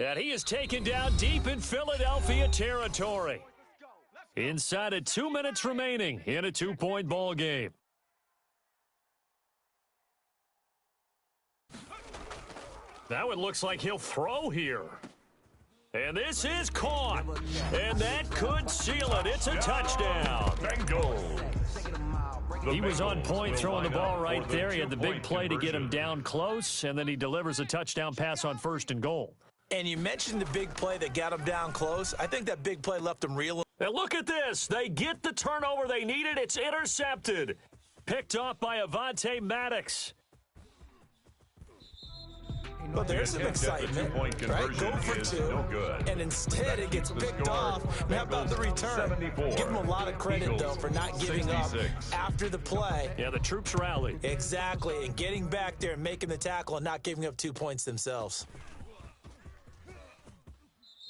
And he is taken down deep in Philadelphia territory. Inside of 2 minutes remaining in a 2-point ball game. That one looks like he'll throw here. And this is caught. And that could seal it. It's a touchdown. Bengals. He was on point throwing the ball right there. He had the big play to get him down close, and then he delivers a touchdown pass on 1st and goal. And you mentioned the big play that got him down close. I think that big play left him reeling. And look at this. They get the turnover they needed. It's intercepted. Picked off by Avonte Maddox. But there's some excitement, right? Go for 2, no good. and instead it gets picked off. And how about the return? 74. Give them a lot of credit, though, for not giving up 66. after the play. Yeah, the troops rallied. Exactly, and getting back there and making the tackle and not giving up 2 points themselves.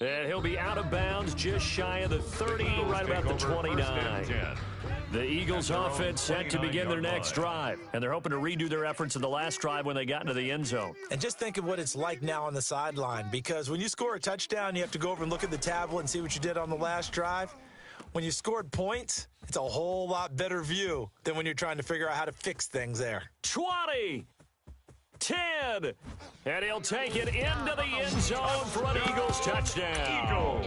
And he'll be out of bounds just shy of the 30, right about the 29. The Eagles offense set to begin their next drive, and they're hoping to redo their efforts in the last drive when they got into the end zone. And just think of what it's like now on the sideline, because when you score a touchdown, you have to go over and look at the tablet and see what you did on the last drive. When you scored points, it's a whole lot better view than when you're trying to figure out how to fix things there. 20, 10, and he'll take it into the end zone for an Eagles touchdown.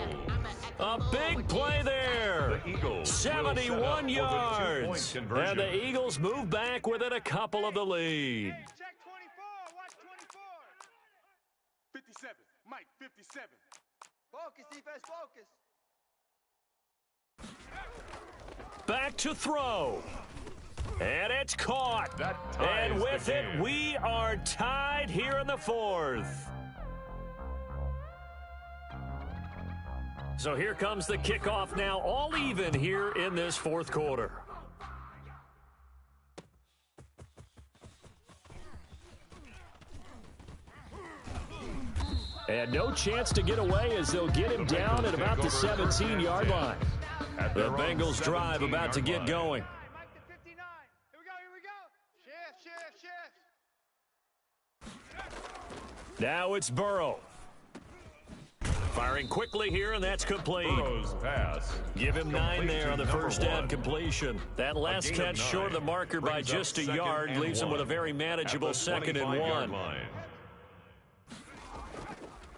A big play there. The Eagles 71 yards. and the Eagles move back within a couple of the lead. Check 24. Watch 24. 57. Mike, 57. Focus, defense, focus. Back to throw. And it's caught. That ties And with the it, game. we are tied here in the fourth. So here comes the kickoff now, all even here in this fourth quarter. And no chance to get away as they'll get him down at about the 17-yard line. The Bengals drive about to get going. Mike to 59. Here we go. Shift. Now it's Burrow. Firing quickly here, and that's complete. Burrow's pass. Give him 9 Complete there to on the number first down 1. completion. That last gain of catch short of the 9 marker by brings up just a 2nd yard, and leaves him with a 1 very manageable at the 2nd and 25-yard 1. line.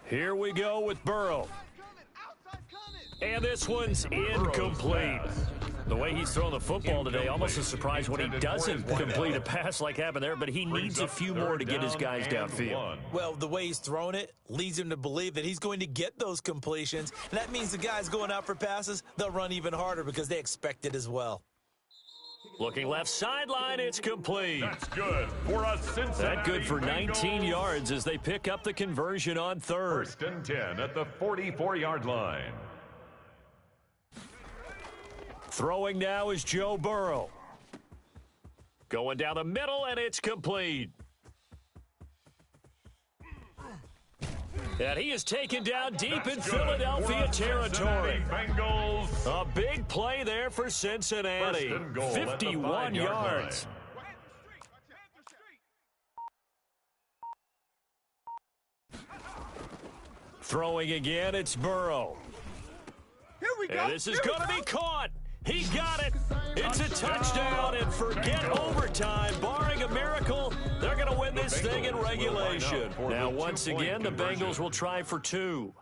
Here we go with Burrow. And this one's incomplete. pass. The way he's throwing the football today, almost a surprise when he doesn't complete a pass like happened there, but he needs a few more to get his guys downfield. Well, the way he's thrown it leads him to believe that he's going to get those completions. And that means the guys going out for passes, they'll run even harder because they expect it as well. Looking left sideline, it's complete. That's good for a Cincinnati That good for 19 Bengals. yards as they pick up the conversion on third. 1st and 10 at the 44-yard line. Throwing now is Joe Burrow. Going down the middle, and it's complete. And he is taken down deep in Philadelphia territory. Bengals. A big play there for Cincinnati. 51 yards. Throwing again, it's Burrow. Here we go. And this is going to be caught. He got it. It's a touchdown, and forget overtime. Barring a miracle, they're going to win this thing in regulation. Now, once again, the Bengals will try for 2.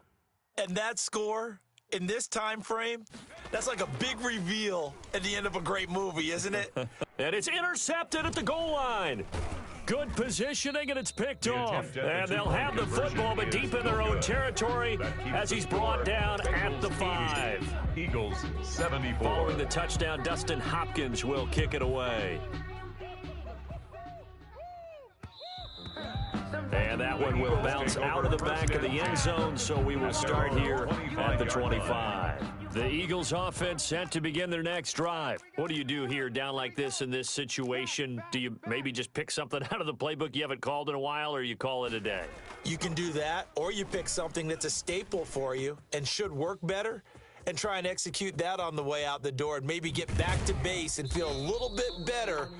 And that score in this time frame, that's like a big reveal at the end of a great movie, isn't it? And it's intercepted at the goal line. Good positioning, and it's picked off. And they'll have the football, but deep in their own territory as he's brought down at the 5. Eagles 74. Following the touchdown, Dustin Hopkins will kick it away. And that one will bounce out of the back of the end zone, so we will start here at the 25. The Eagles offense set to begin their next drive. What do you do here down like this in this situation? Do you maybe just pick something out of the playbook you haven't called in a while, or you call it a day? You can do that, or you pick something that's a staple for you and should work better and try and execute that on the way out the door and maybe get back to base and feel a little bit better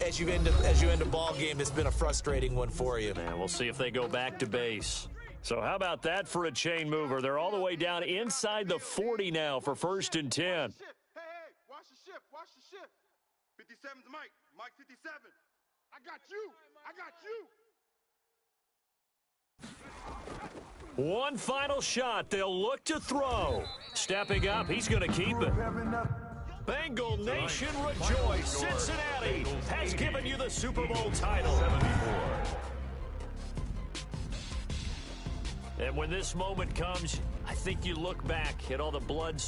as you end a ball game that's been a frustrating one for you. And we'll see if they go back to base. So how about that for a chain mover? They're all the way down inside the 40 now for 1st and 10. Hey, watch the shift. Watch the shift. 57's Mike. Mike 57. I got you. I got you. One final shot. They'll look to throw. Stepping up, he's going to keep it. Bengal Nation rejoice. Cincinnati has given you the Super Bowl title. 74. And when this moment comes, I think you look back at all the blood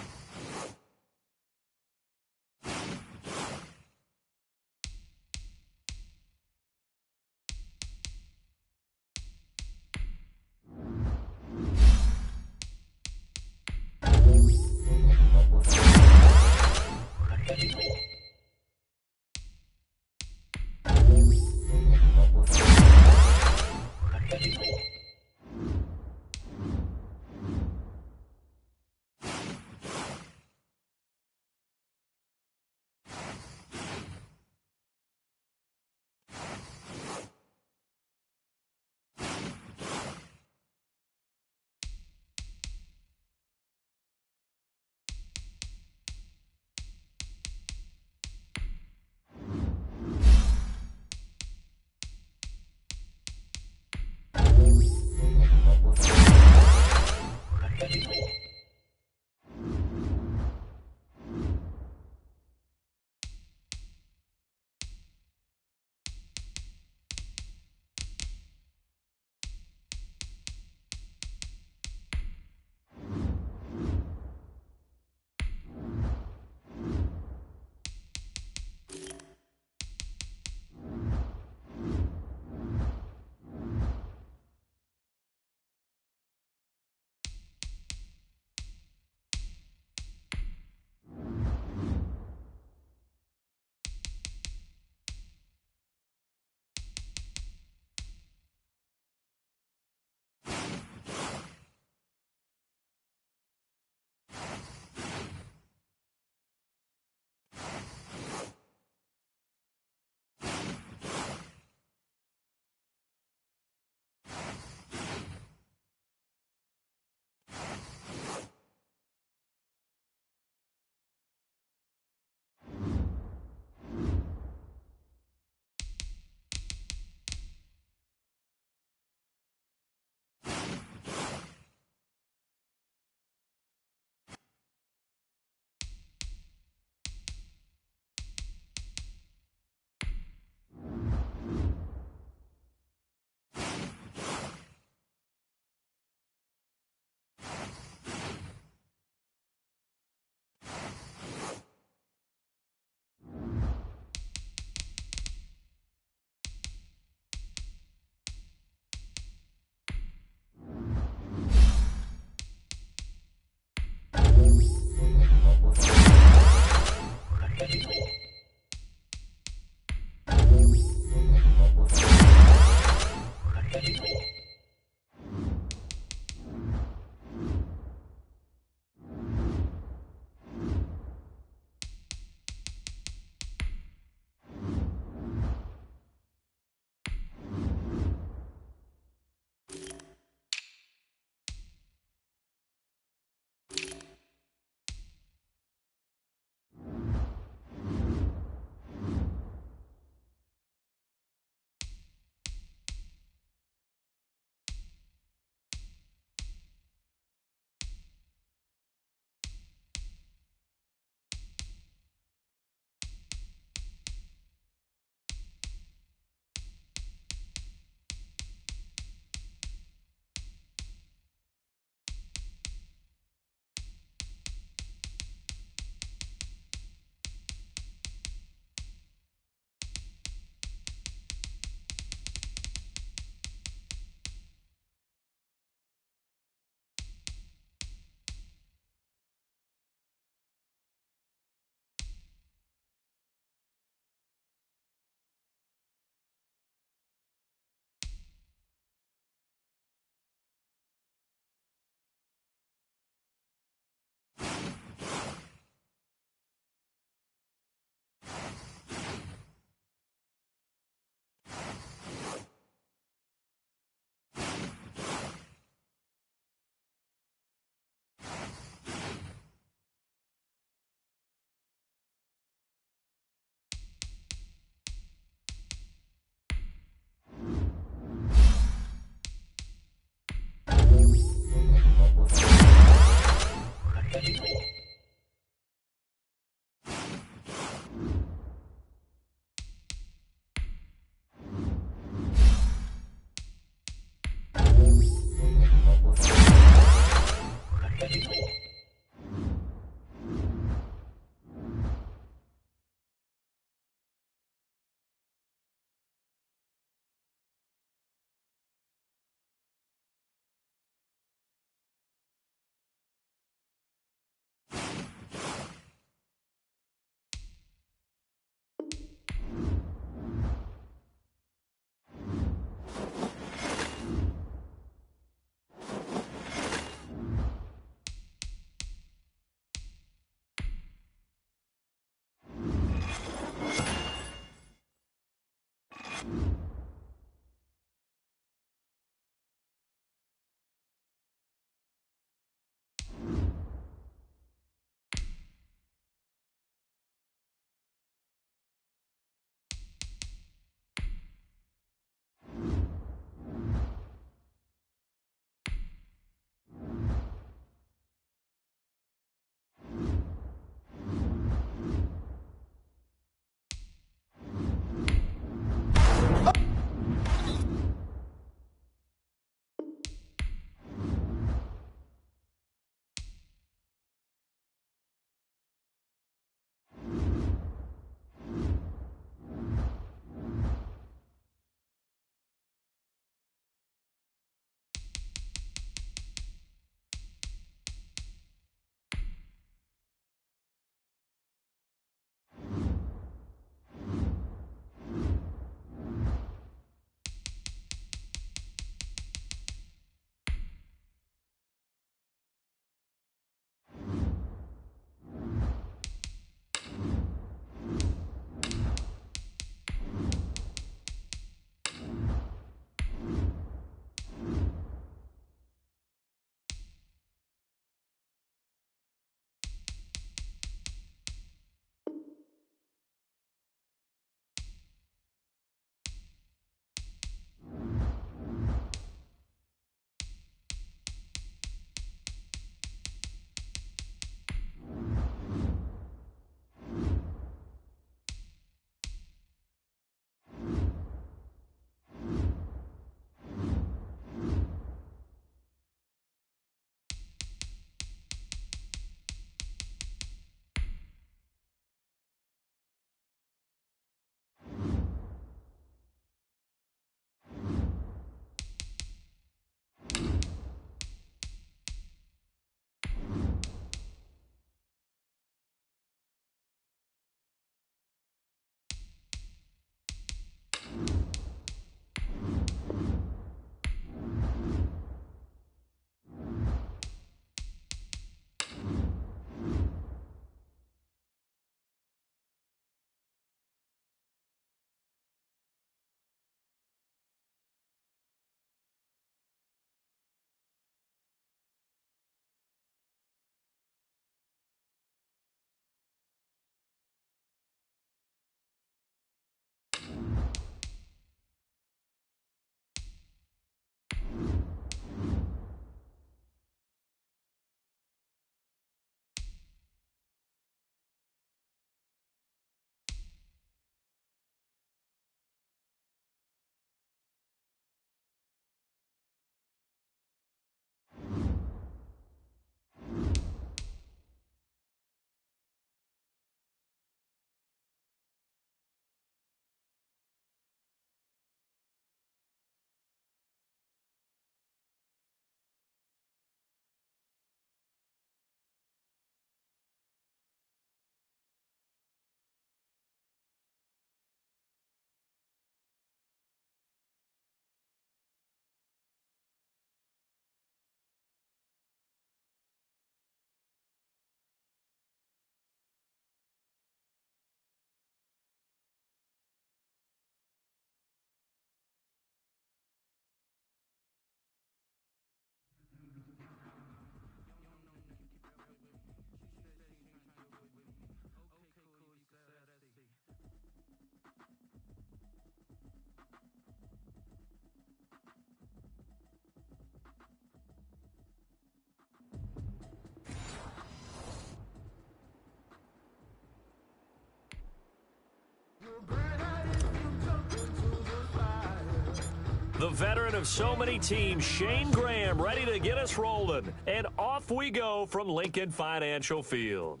The veteran of so many teams, Shane Graham, ready to get us rolling. And off we go from Lincoln Financial Field.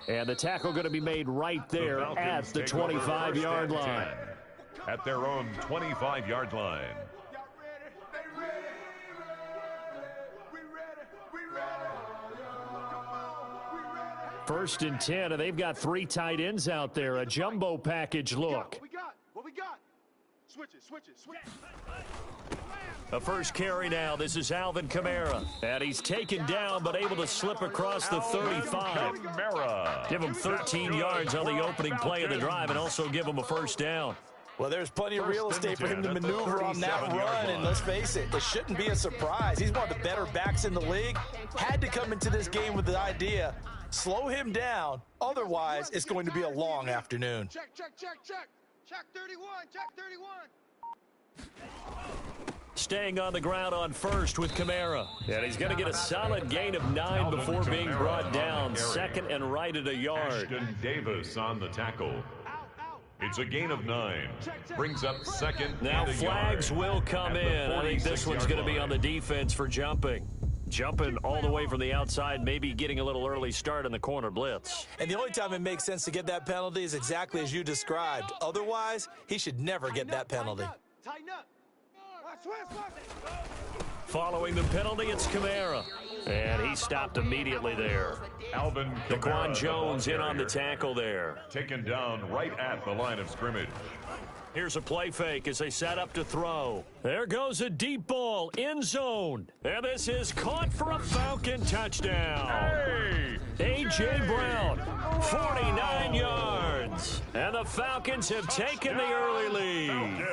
And the tackle going to be made right there at the 25-yard line. At their own 25-yard line. First and 10, and they've got 3 tight ends out there. A jumbo package look. What we got? Switch it. A first carry now. This is Alvin Kamara. And he's taken down, but able to slip across the 35. Give him 13 yards on the opening play of the drive and also give him a first down. Well, there's plenty of real estate for him to maneuver on that run, and let's face it, it shouldn't be a surprise. He's one of the better backs in the league. Had to come into this game with the idea, slow him down, otherwise it's going to be a long afternoon. Check. Check 31. Check 31. Staying on the ground on first with Kamara. And he's going to get a solid gain of 9 before being brought down. Second and right at a yard. Ashton Davis on the tackle. It's a gain of 9. Brings up second. Now flags will come in. I think this one's going to be on the defense for jumping. Jumping all the way from the outside, maybe getting a little early start in the corner blitz. And the only time it makes sense to get that penalty is exactly as you described. Otherwise, he should never get that penalty. Tighten up. Watch. Following the penalty, it's Kamara. And he stopped immediately there. Alvin Daquan Kamara, Jones the in on the carrier. tackle there. Taken down right at the line of scrimmage. Here's a play fake as they set up to throw. There goes a deep ball, end zone. And this is caught for a Falcon touchdown. A.J. Brown, 49 yards. And the Falcons have taken the early lead.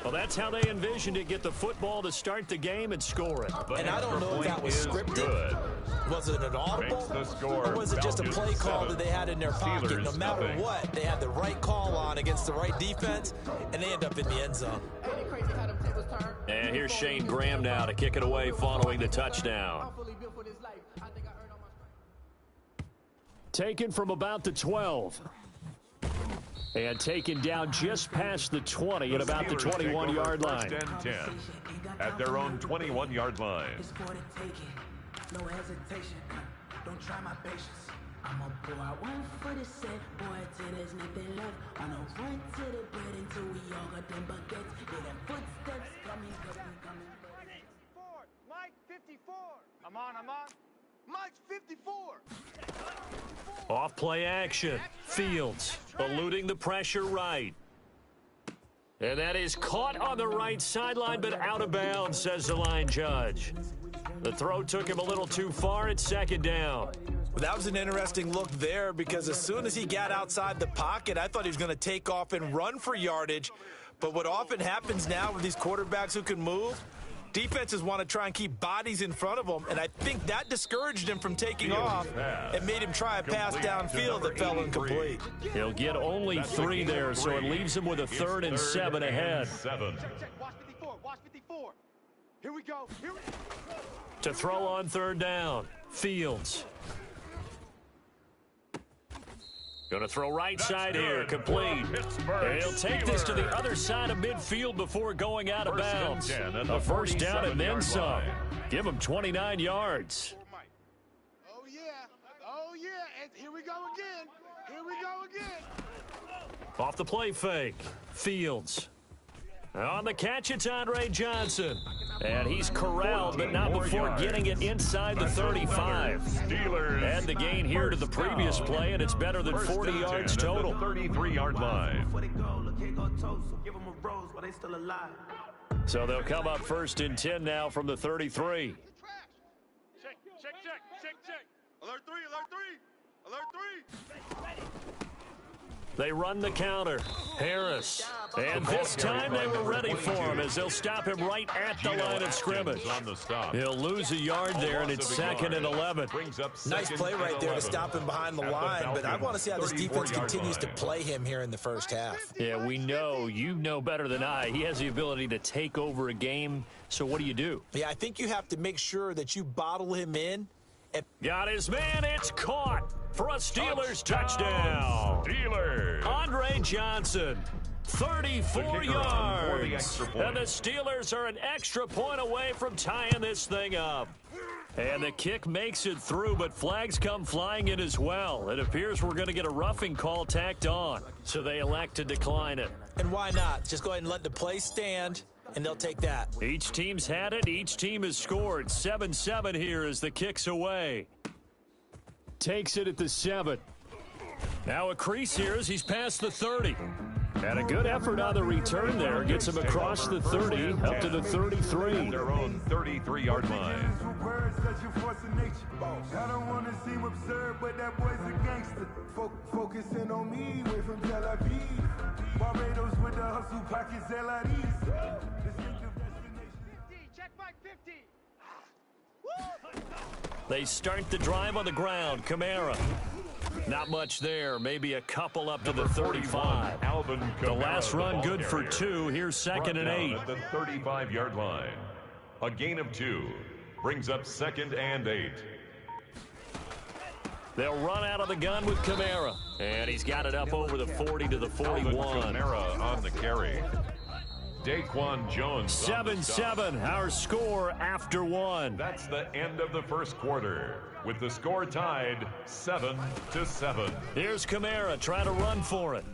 Well, that's how they envisioned it, get the football to start the game and score it. And I don't know if that was scripted. Was it an audible? Or was it just a play call that they had in their pocket? No matter what, they had the right call on against the right defense, and they end up in the end zone. And here's Shane Graham now to kick it away following the touchdown. Taken from about the 12. And taken down just past the 20 at about the 21-yard line. First and 10 at their own 21-yard line. No hesitation, don't try my patience. I'ma pour out one for the set, boy, till there's nothing left. On a run to the bread until we all got them buckets. Hear them footsteps coming, coming. Mike 54. I'm on. Mike's 54. Off play action. Fields eluding the pressure right. And that is caught on the right sideline, but out of bounds, says the line judge. The throw took him a little too far. It's second down. Well, that was an interesting look there because as soon as he got outside the pocket, I thought he was going to take off and run for yardage. But what often happens now with these quarterbacks who can move, defenses want to try and keep bodies in front of them, and I think that discouraged him from taking off and made him try a pass downfield that fell incomplete. He'll get only 3 there, so it leaves him with a 3rd and 7 ahead. Watch 54. Here we go. To throw on 3rd down, Fields. Going to throw right side here, complete. And he'll take this to the other side of midfield before going out of bounds. A first down and then some. Give him 29 yards. Oh, yeah. And here we go again. Off the play fake, Fields. On the catch, it's Andre Johnson. And he's corralled, but not before getting it inside the 35. And the gain here to the previous play, and it's better than 40 yards total. 33-yard line. So they'll come up 1st and 10 now from the 33. Check. Alert 3. They run the counter. Harris. And this time they were ready for him as they'll stop him right at the line of scrimmage. On the stop. He'll lose a yard there, and it's 2nd and 11. Nice play right there to stop him behind the line, but I want to see how this defense continues to play him here in the first half. Yeah, we know. You know better than I. He has the ability to take over a game, so what do? Yeah, I think you have to make sure that you bottle him in. Got his man. It's caught. for a Steelers touchdown. Steelers. Andre Johnson, 34 yards. Extra point. And the Steelers are an extra point away from tying this thing up. And the kick makes it through, but flags come flying in as well. It appears we're going to get a roughing call tacked on, so they elect to decline it. And why not? Just go ahead and let the play stand, and they'll take that. Each team's had it. Each team has scored. 7-7 here as the kick's away. Takes it at the 7. Now a crease here as he's past the 30. And a good effort on the return there. Gets him across the 30, up to the 33. Their own 33-yard line. I don't want to seem absurd, but that boy's a gangster. Focusing on me, way from Tel Aviv. Barbados with the hustle pockets, LIDs. Check Mike 50. They start the drive on the ground. Kamara. Not much there. Maybe a couple up to the 35. Alvin Kamara, The last run ball good for carrier. 2. Here's second and Brought down 8. at the 35-yard line. A gain of 2 brings up 2nd and 8. They'll run out of the gun with Kamara. And he's got it up over the 40 to the 41. Kamara on the carry. Daquan Jones. 7-7, our score after 1. That's the end of the first quarter, with the score tied 7-7. Here's Kamara trying to run for it.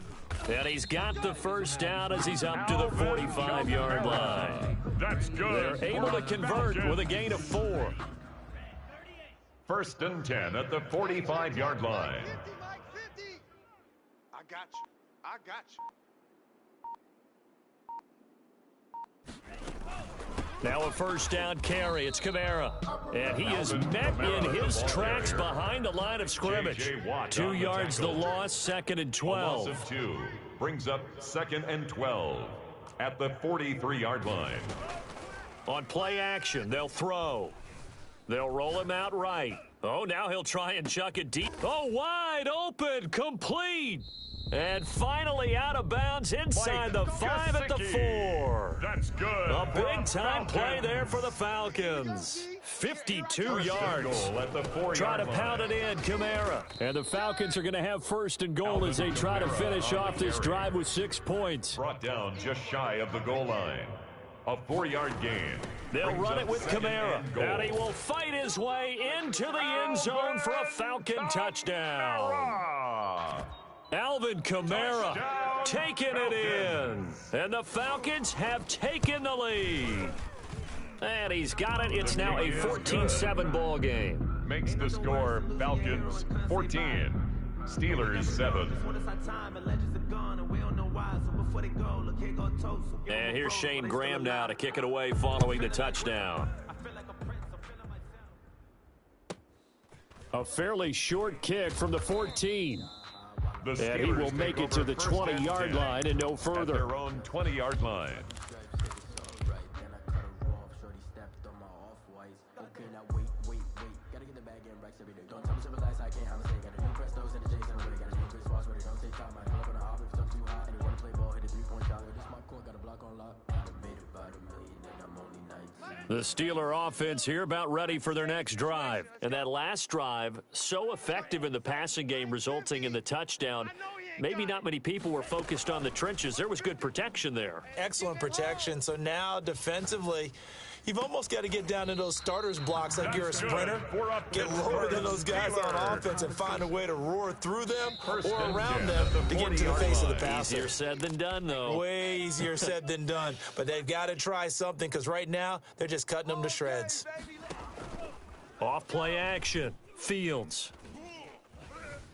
And he's got the first down as he's up to the 45-yard line. That's good. They're able to convert with a gain of 4. 1st and 10 at the 45-yard line. 50, Mike 50. I got you. I got you. Now a first down carry. It's Kamara. And he is met in his tracks behind the line of scrimmage. J.J. Watt 2 on the yards the tackle. loss, 2nd and A loss 12. of 2 brings up 2nd and 12 at the 43-yard line. On play action, they'll throw. They'll roll him out right. Oh, now he'll try and chuck it deep. Oh, wide open, complete. And finally out of bounds inside the 5 at the 4. That's good. A big-time play there for the Falcons. 52 yards. Goal at the 4-yard Try to line. pound it in, Kamara. And the Falcons are going to have 1st and goal as they try to finish off this drive with 6 points. Brought down just shy of the goal line. A 4-yard gain. They'll Brings run up it with 2nd Kamara. and goal. And he will fight his way into the end zone for a Falcon touchdown. Alvin Kamara Touchdown, taking it in. And the Falcons have taken the lead. And he's got it. It's now a 14-7 ball game. Makes the score Falcons 14, Steelers 7. And here's Shane Graham now to kick it away following the touchdown. A fairly short kick from the 14. The And he will Steelers make take it to over the 1st and 20-yard 10 line and no at further. their own 20-yard line. The Steeler offense here about ready for their next drive. And that last drive, so effective in the passing game, resulting in the touchdown. Maybe not many people were focused on the trenches. There was good protection there. Excellent protection. So now defensively, you've almost got to get down in those starters blocks like you're a sprinter. Get lower than those guys on offense and find a way to roar through them or around them to get into the face of the passer. Easier said than done, though. Way easier said than done. But they've got to try something because right now they're just cutting them to shreds. Off play action. Fields.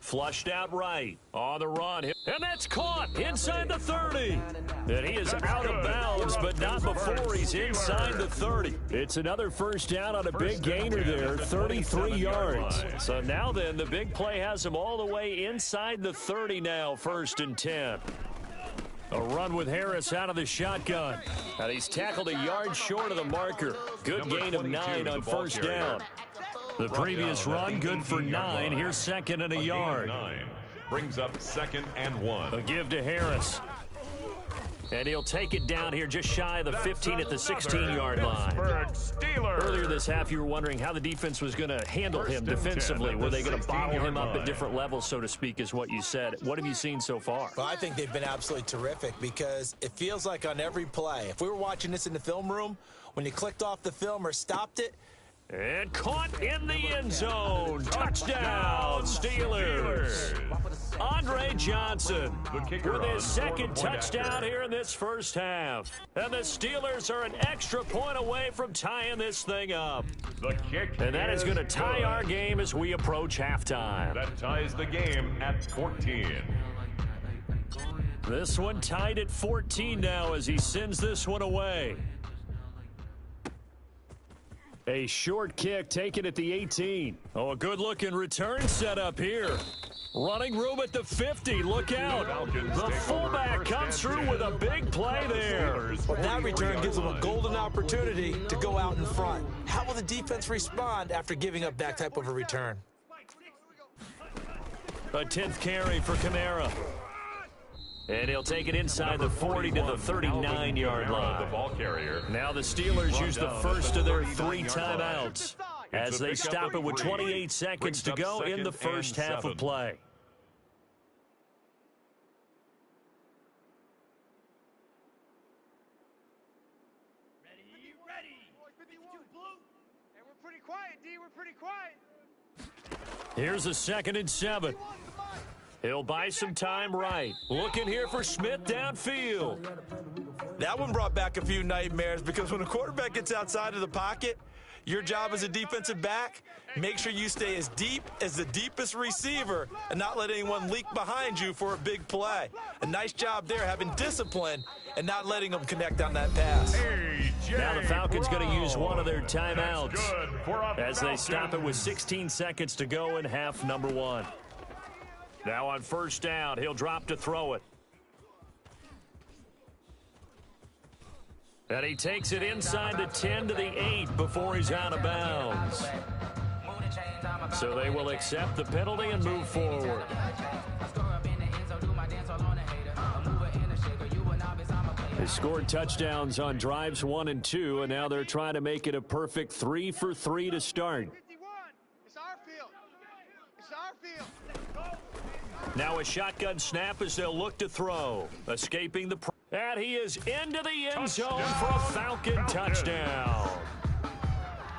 Flushed out right. On the run. And that's caught inside the 30. And he is out of bounds, but not before he's inside the 30. It's another first down on a big gainer there, 33 yards. So now then, the big play has him all the way inside the 30 now, 1st and 10. A run with Harris out of the shotgun. And he's tackled a yard short of the marker. Good gain of 9 on first down. The previous run, good for 9. Here's 2nd and a yard. 9 brings up 2nd and 1. A give to Harris. And he'll take it down here just shy of the 15 at the 16-yard line. Steelers. Earlier this half, you were wondering how the defense was going to handle him defensively. Were they going to bottle him up at different levels, so to speak, is what you said. What have you seen so far? Well, I think they've been absolutely terrific because it feels like on every play, if we were watching this in the film room, when you clicked off the film or stopped it, and caught in the end zone. Touchdown, Steelers. Andre Johnson with his second touchdown here in this first half. And the Steelers are an extra point away from tying this thing up. The kick And that is going to tie our game as we approach halftime. That ties the game at 14. This one tied at 14 now as he sends this one away. A short kick taken at the 18. Oh, a good-looking return set up here. Running room at the 50. Look out. The fullback comes through with a big play there. That return gives them a golden opportunity to go out in front. How will the defense respond after giving up that type of a return? A 10th carry for Kamara. And he'll take it inside the 40 to the 39-yard line. The ball carrier. Now the Steelers use the first of their 3 timeouts as they stop it with 28 seconds to go in the first half of play. Ready. 52 blue. And we're pretty quiet, D. We're pretty quiet. Here's a 2nd and 7. He'll buy some time right. Looking here for Smith downfield. That one brought back a few nightmares because when a quarterback gets outside of the pocket, your job as a defensive back, make sure you stay as deep as the deepest receiver and not let anyone leak behind you for a big play. A nice job there having discipline and not letting them connect on that pass. Now the Falcons going to use one of their timeouts as they stop it with 16 seconds to go in half number 1. Now on first down, he'll drop to throw it. And he takes it inside the 10 to the 8 before he's out of bounds. So they will accept the penalty and move forward. They scored touchdowns on drives 1 and 2, and now they're trying to make it a perfect 3 for 3 to start. 51. It's our field. It's our field. Now a shotgun snap as they'll look to throw. Escaping the... And he is into the end zone for a Falcon touchdown.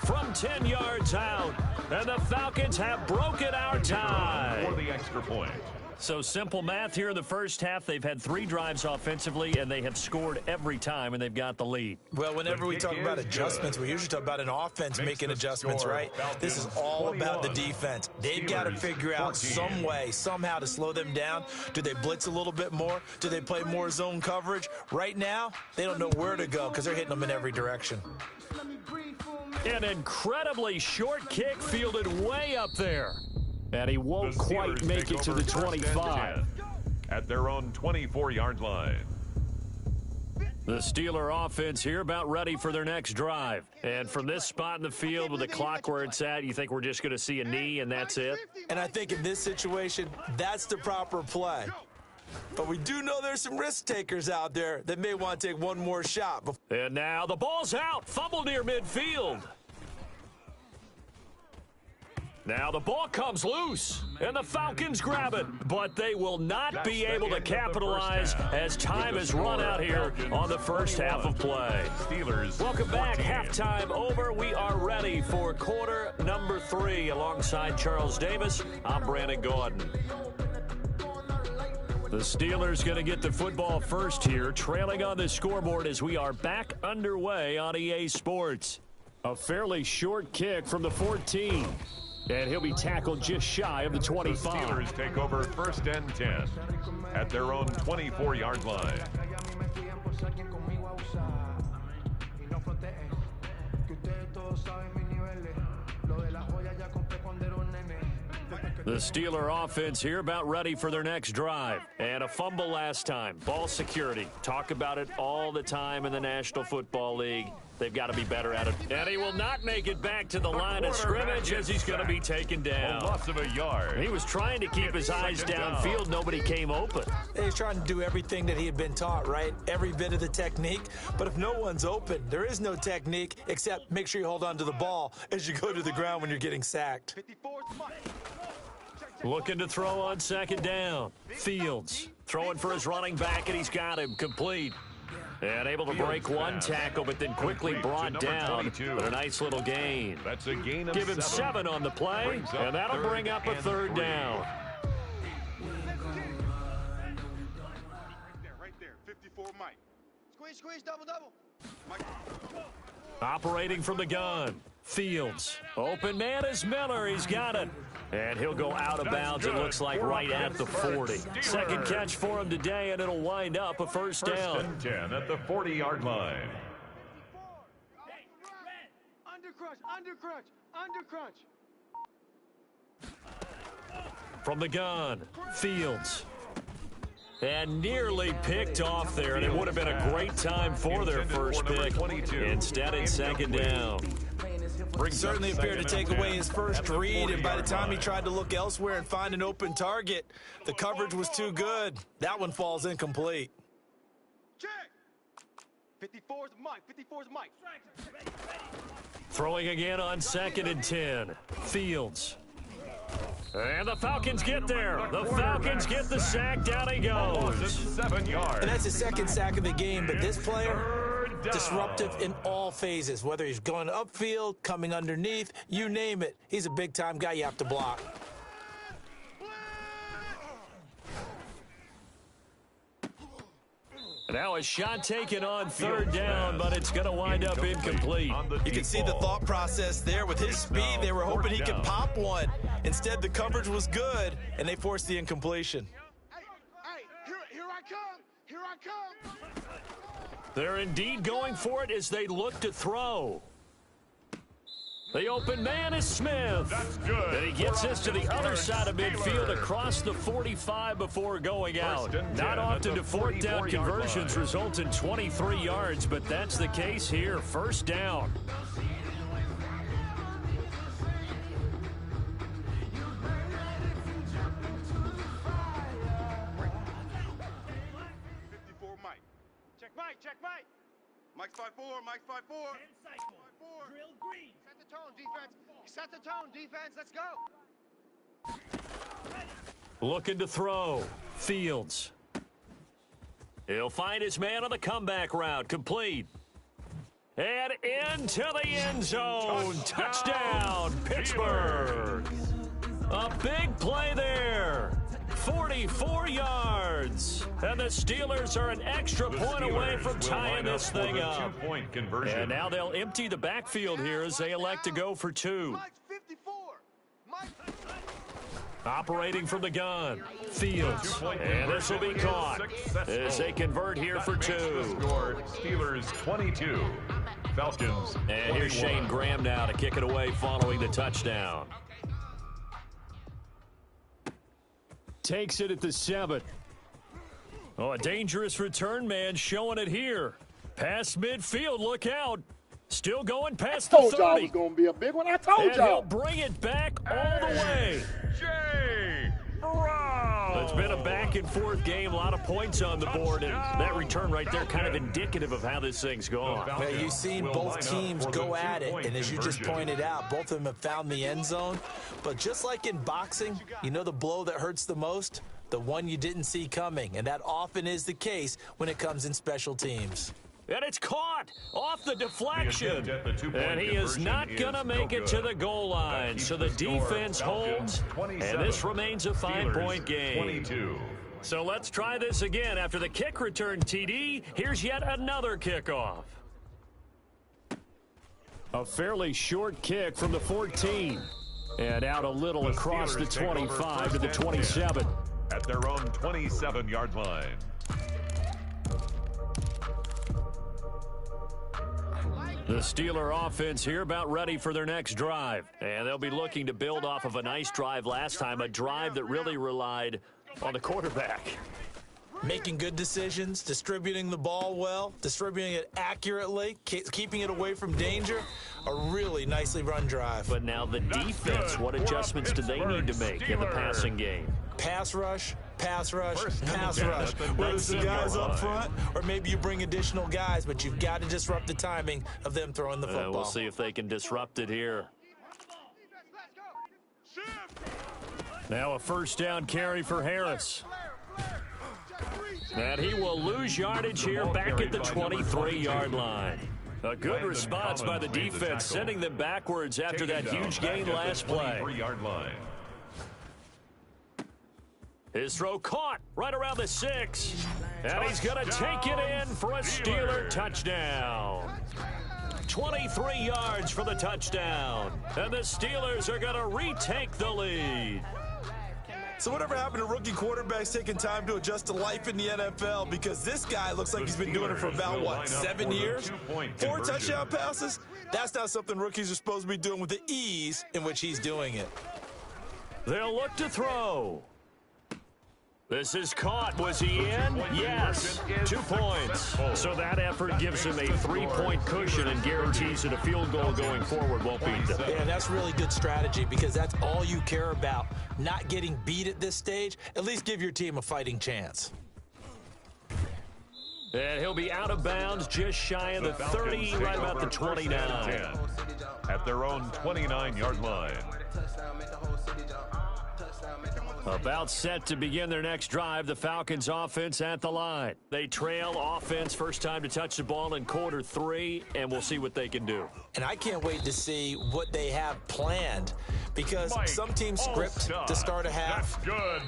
From 10 yards out. And the Falcons have broken our tie. For the extra point. So simple math here in the first half. They've had 3 drives offensively, and they have scored every time, and they've got the lead. Well, whenever we talk about adjustments, we usually talk about an offense making adjustments, right? This is all about the defense. They've got to figure out some way, somehow to slow them down. Do they blitz a little bit more? Do they play more zone coverage? Right now, they don't know where to go because they're hitting them in every direction. An incredibly short kick fielded way up there. And he won't quite make it to the 25. At their own 24-yard line. The Steeler offense here about ready for their next drive. And from this spot in the field with the clock where it's at, you think we're just going to see a knee and that's it? And I think in this situation, that's the proper play. But we do know there's some risk takers out there that may want to take one more shot. And now the ball's out. Fumble near midfield. Now the ball comes loose, and the Falcons grab it, but they will not be able to capitalize as time has run out here on the first half of play. Steelers. Welcome back. Halftime over. We are ready for quarter number 3. Alongside Charles Davis, I'm Brandon Gordon. The Steelers going to get the football first here, trailing on the scoreboard as we are back underway on EA Sports. A fairly short kick from the 14. And he'll be tackled just shy of the 25. The Steelers take over first and 10 at their own 24-yard line. The Steeler offense here about ready for their next drive. And a fumble last time. Ball security. Talk about it all the time in the National Football League. They've got to be better at it. And he will not make it back to the line of scrimmage as he's going to be taken down. A loss of a yard. He was trying to keep his eyes downfield. Nobody came open. He's trying to do everything that he had been taught, right? Every bit of the technique. But if no one's open, there is no technique except make sure you hold on to the ball as you go to the ground when you're getting sacked. Looking to throw on second down. Fields throwing for his running back, and he's got him complete. And able to break one tackle, but then quickly brought down. But a nice little gain. That's a gain of Give him 7 on the play, and that'll bring up a third down. Right there, 54 Mike. Squeeze, double. Mike. Operating from the gun. Fields. Open man is Miller. He's got it. And he'll go out of bounds, it looks like, right at the 40. Second catch for him today, and it'll wind up a first down. First and 10 at the 40-yard line. Under crunch. From the gun, Fields. And nearly picked off there, and it would have been a great time for their first pick. Instead, it's second down. Certainly appeared to take away his first read, and by the time he tried to look elsewhere and find an open target, the coverage was too good. That one falls incomplete. Check. 54's Mike. Throwing again on second and 10. Fields. And the Falcons get there. The Falcons get the sack. Down he goes. 7 yards. And that's his second sack of the game, but this player, disruptive in all phases, whether he's going upfield, coming underneath, you name it. He's a big-time guy you have to block. Now a shot taken on third down, but it's going to wind up incomplete. You can see the thought process there. With his speed, they were hoping he could pop one. Instead, the coverage was good, and they forced the incompletion. Hey, here I come. They're indeed going for it as they look to throw. The open man is Smith. That's good. And he gets this to the other side of midfield across the 45 before going out. Not often do fourth down conversions result in 23 yards, but that's the case here. First down. Check Mike. Mike's 5'4", 5'4". Drill green. Set the tone, defense. Let's go. Looking to throw. Fields. He'll find his man on the comeback route. Complete. And into the end zone. Touchdown, Pittsburgh. A big play there. 44 yards. And the Steelers are an extra point away from tying this thing up. Two-point conversion. And now they'll empty the backfield here as they elect to go for 2. Mike's 54. Operating from the gun. Fields. And this will be caught as they convert here for 2. Score, Steelers 22. Falcons. And here's Shane Graham now to kick it away following the touchdown. Takes it at the 7. Oh, a dangerous return man showing it here. Past midfield, look out. Still going past the 30. I told y'all it was going to be a big one. I told and y'all. He'll bring it back all the way. Jay Brown. It's been a back-and-forth game, a lot of points on the board, and that return right there kind of indicative of how this thing's gone. Well, you've seen both teams go at it, and as you just pointed out, both of them have found the end zone. But just like in boxing, you know the blow that hurts the most? The one you didn't see coming, and that often is the case when it comes in special teams. And it's caught off the deflection. And he is not going to make it to the goal line. So the defense holds, and this remains a 5-point game. 22. So let's try this again. After the kick return TD, here's yet another kickoff. A fairly short kick from the 14. And out a little across the 25 to the 27. At their own 27-yard line. Mike, The Steeler offense here about ready for their next drive. And they'll be looking to build off of a nice drive last time, a drive that really relied on the quarterback. Making good decisions, distributing the ball well, distributing it accurately, keeping it away from danger. A really nicely run drive. But now the defense, what adjustments do they need to make in the passing game? Pass rush, pass rush, pass rush. Whether it's the guys up front or maybe you bring additional guys, but you've got to disrupt the timing of them throwing the football. We'll see if they can disrupt it here. Now a first down carry for Harris. And he will lose yardage here back at the 23-yard line. A good response by the defense, sending them backwards after that huge gain last play. His throw caught right around the 6. And he's going to take it in for a Steeler touchdown. 23 yards for the touchdown. And the Steelers are going to retake the lead. So whatever happened to rookie quarterbacks taking time to adjust to life in the NFL? Because this guy looks like he's been doing it for about, what, 7 years? 4 touchdown passes? That's not something rookies are supposed to be doing with the ease in which he's doing it. They'll look to throw. This is caught. Was he in? Yes. 2 points. So that effort gives him a 3-point cushion and guarantees that a field goal going forward won't beat them. Yeah, that's really good strategy because that's all you care about. Not getting beat at this stage. At least give your team a fighting chance. And he'll be out of bounds just shy of the 30, right about the 29. At their own 29-yard line. About set to begin their next drive, the Falcons offense at the line. They trail offense, first time to touch the ball in quarter 3, and we'll see what they can do. And I can't wait to see what they have planned because some teams script to start a half.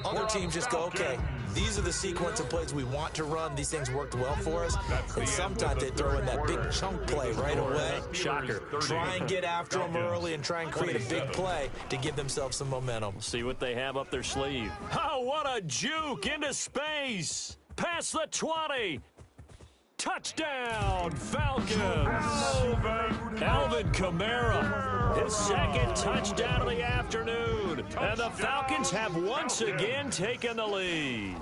Other teams just go, okay, these are the sequence of plays we want to run. These things worked well for us. And sometimes they throw in that big chunk play right away. Shocker. Try and get after them early and try and create a big play to give themselves some momentum. See what they have up their sleeve. Oh, what a juke into space. Past the 20. Touchdown, Falcons. Alvin Kamara, his second touchdown of the afternoon. And the Falcons have once again taken the lead.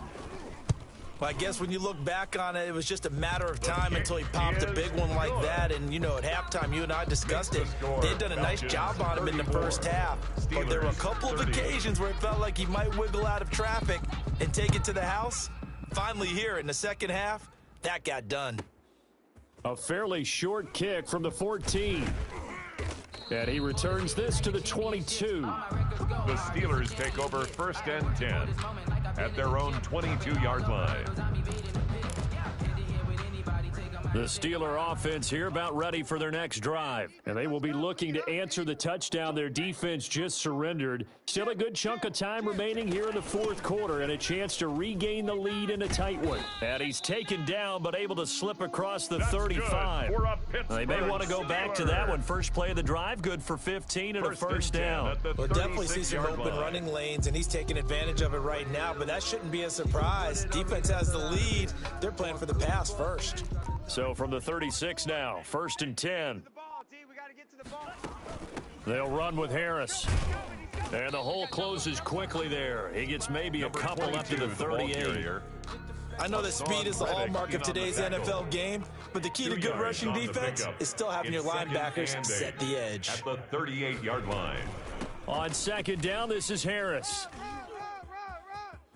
Well, I guess when you look back on it, it was just a matter of time until he popped a big one like that. And, you know, at halftime, you and I discussed it. They had done a nice job on him in the first half. But there were a couple of occasions where it felt like he might wiggle out of traffic and take it to the house. Finally here in the second half, that got done. A fairly short kick from the 14. And he returns this to the 22. The Steelers take over first and 10 at their own 22-yard line. The Steeler offense here about ready for their next drive. And they will be looking to answer the touchdown their defense just surrendered. Still a good chunk of time remaining here in the fourth quarter and a chance to regain the lead in a tight one. And he's taken down but able to slip across the 35. They may want to go back to that one. First play of the drive, good for 15 and a first down. We'll definitely see some open running lanes, and he's taking advantage of it right now, but that shouldn't be a surprise. Defense has the lead. They're playing for the pass first. So from the 36 now, first and 10. They'll run with Harris. And the hole closes quickly there. He gets maybe a couple up to the 38. I know that speed is the hallmark of today's NFL game, but the key to good rushing defense is still having your linebackers set the edge. At the 38-yard line. On second down, this is Harris.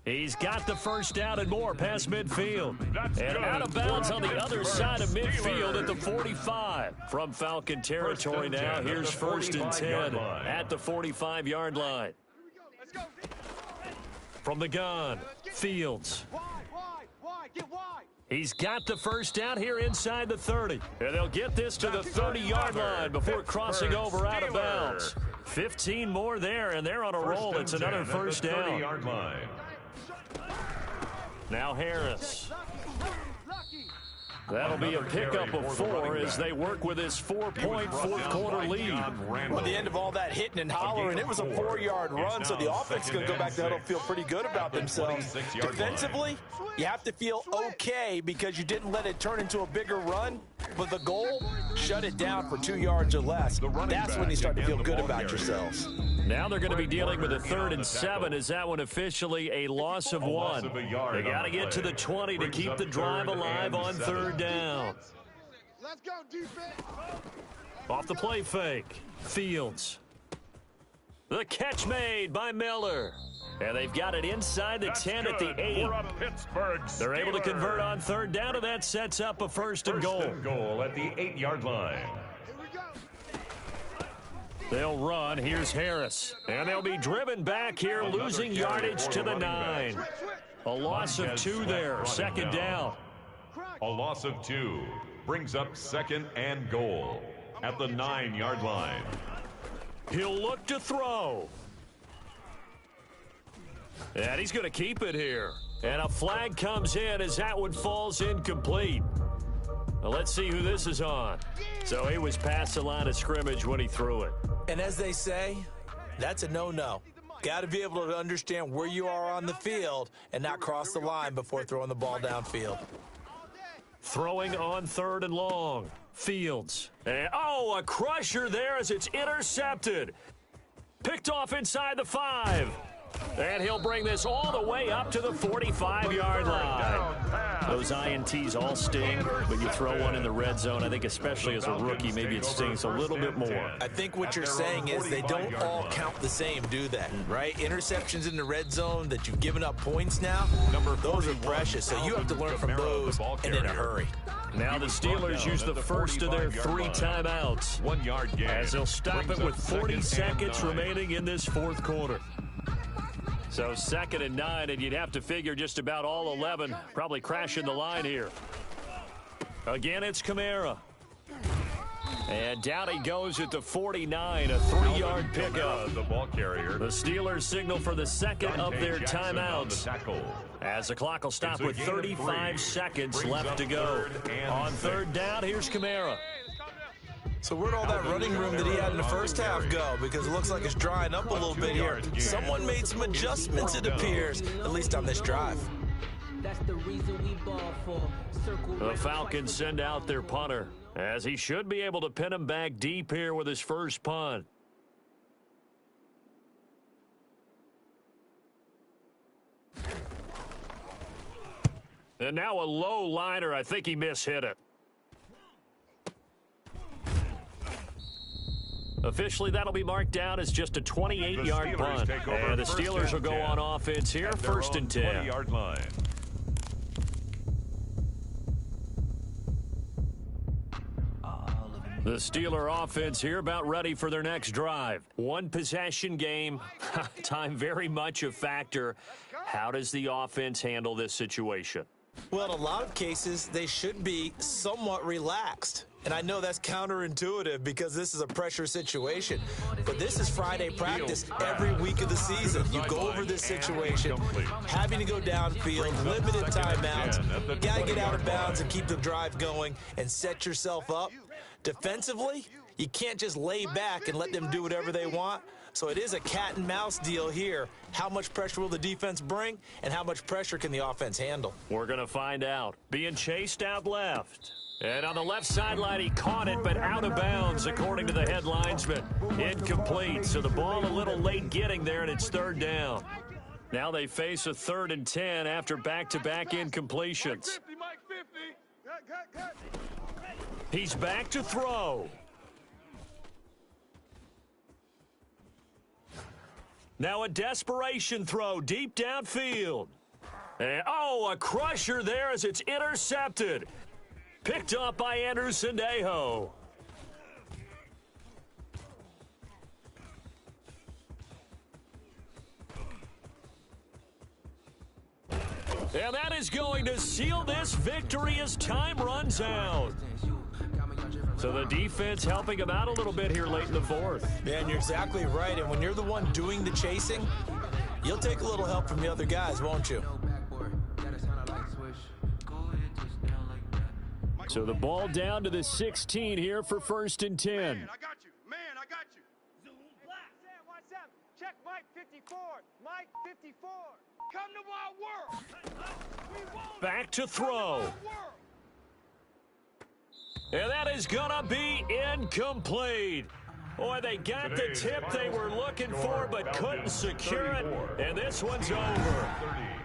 He's got the first down and more past midfield. And out of bounds on the other side of midfield at the 45. From Falcon territory now, here's first and 10 at the 45-yard line. From the gun, Fields. He's got the first down here inside the 30. And they'll get this to the 30-yard line before crossing over out of bounds. 15 more there, and they're on a roll. It's another first down. Now Harris. That'll be a pickup of 4 as they work with his 4-point fourth-quarter lead. Well, the end of all that hitting and hollering, it was a 4-yard run, so the offense is going to go back to huddle, feel pretty good about themselves. Defensively, you have to feel okay because you didn't let it turn into a bigger run. but the goal, shut it down for 2 yards or less. That's when you start to feel good about yourselves. Now they're going to be dealing with a 3rd and 7. Is that one officially a loss of 1? They got to get to the 20 to keep the drive alive on 3rd down. Let's go, defense. Off the play fake, Fields. The catch made by Miller. And they've got it inside the 10 at the 8. They're able to convert on 3rd down, and that sets up a 1st and goal. 1st and goal at the 8-yard line. Here we go. They'll run. Here's Harris. And they'll be driven back here, losing yardage to the 9. A loss of 2 there, 2nd down. A loss of 2 brings up 2nd and goal at the 9-yard line. He'll look to throw. And he's going to keep it here. And a flag comes in as that one falls incomplete. Well, let's see who this is on. So he was past the line of scrimmage when he threw it. And as they say, that's a no-no. Got to be able to understand where you are on the field and not cross the line before throwing the ball downfield. Throwing on 3rd and long. Fields. And, a crusher there as it's intercepted. Picked off inside the 5. And he'll bring this all the way up to the 45-yard line. Those INTs all sting, but you throw one in the red zone, I think especially as a rookie, maybe it stings a little bit more. I think what you're saying is they don't all count the same, do they? Right? Interceptions in the red zone that you've given up points now, those are precious, so you have to learn from those and in a hurry. Now the Steelers use the first of their 3 timeouts. 1-yard gain. As they'll stop it with 40 seconds remaining in this 4th quarter. So 2nd and 9, and you'd have to figure just about all 11 probably crashing the line here. Again, it's Kamara. And down he goes at the 49, a 3-yard pickup. The ball carrier. The Steelers signal for the 2nd of their timeouts. As the clock will stop with 35 seconds left to go. On 3rd down, here's Kamara. So where'd all that running room that he had in the first half go? Because it looks like it's drying up a little bit here. Someone made some adjustments, it appears, at least on this drive. That's the reason we ball for. The Falcons send out their punter, as he should be able to pin him back deep here with his first punt. And now a low liner. I think he mishit it. Officially, that'll be marked down as just a 28-yard punt. And the Steelers will go on offense here, 1st and 10. 20-yard line. The Steeler offense here about ready for their next drive. 1 possession game. Time very much a factor. How does the offense handle this situation? Well, in a lot of cases, they should be somewhat relaxed. And I know that's counterintuitive because this is a pressure situation. But this is Friday practice every week of the season. You go over this situation, having to go downfield, limited timeouts. Got to get out of bounds and keep the drive going and set yourself up. Defensively, you can't just lay back and let them do whatever they want. So it is a cat and mouse deal here. How much pressure will the defense bring, and how much pressure can the offense handle? We're going to find out. Being chased out left. And on the left sideline, he caught it, but out of bounds, according to the head linesman. Incomplete, so the ball a little late getting there, and it's 3rd down. Now they face a 3rd and 10 after back-to-back incompletions. Mike 50. He's back to throw. Now a desperation throw deep downfield. And, a crusher there as it's intercepted. Picked up by Andrew Sendejo. And that is going to seal this victory as time runs out. So the defense helping him out a little bit here late in the 4th. Yeah, and you're exactly right. And when you're the one doing the chasing, you'll take a little help from the other guys, won't you? So the ball down to the 16 here for 1st and 10. Man, I got you. Zoom black. Sam, watch out. Check Mike 54. Mike 54. Come to my world. Back to throw. And that is going to be incomplete. Boy, they got the tip they were looking for but couldn't secure it. And this one's over.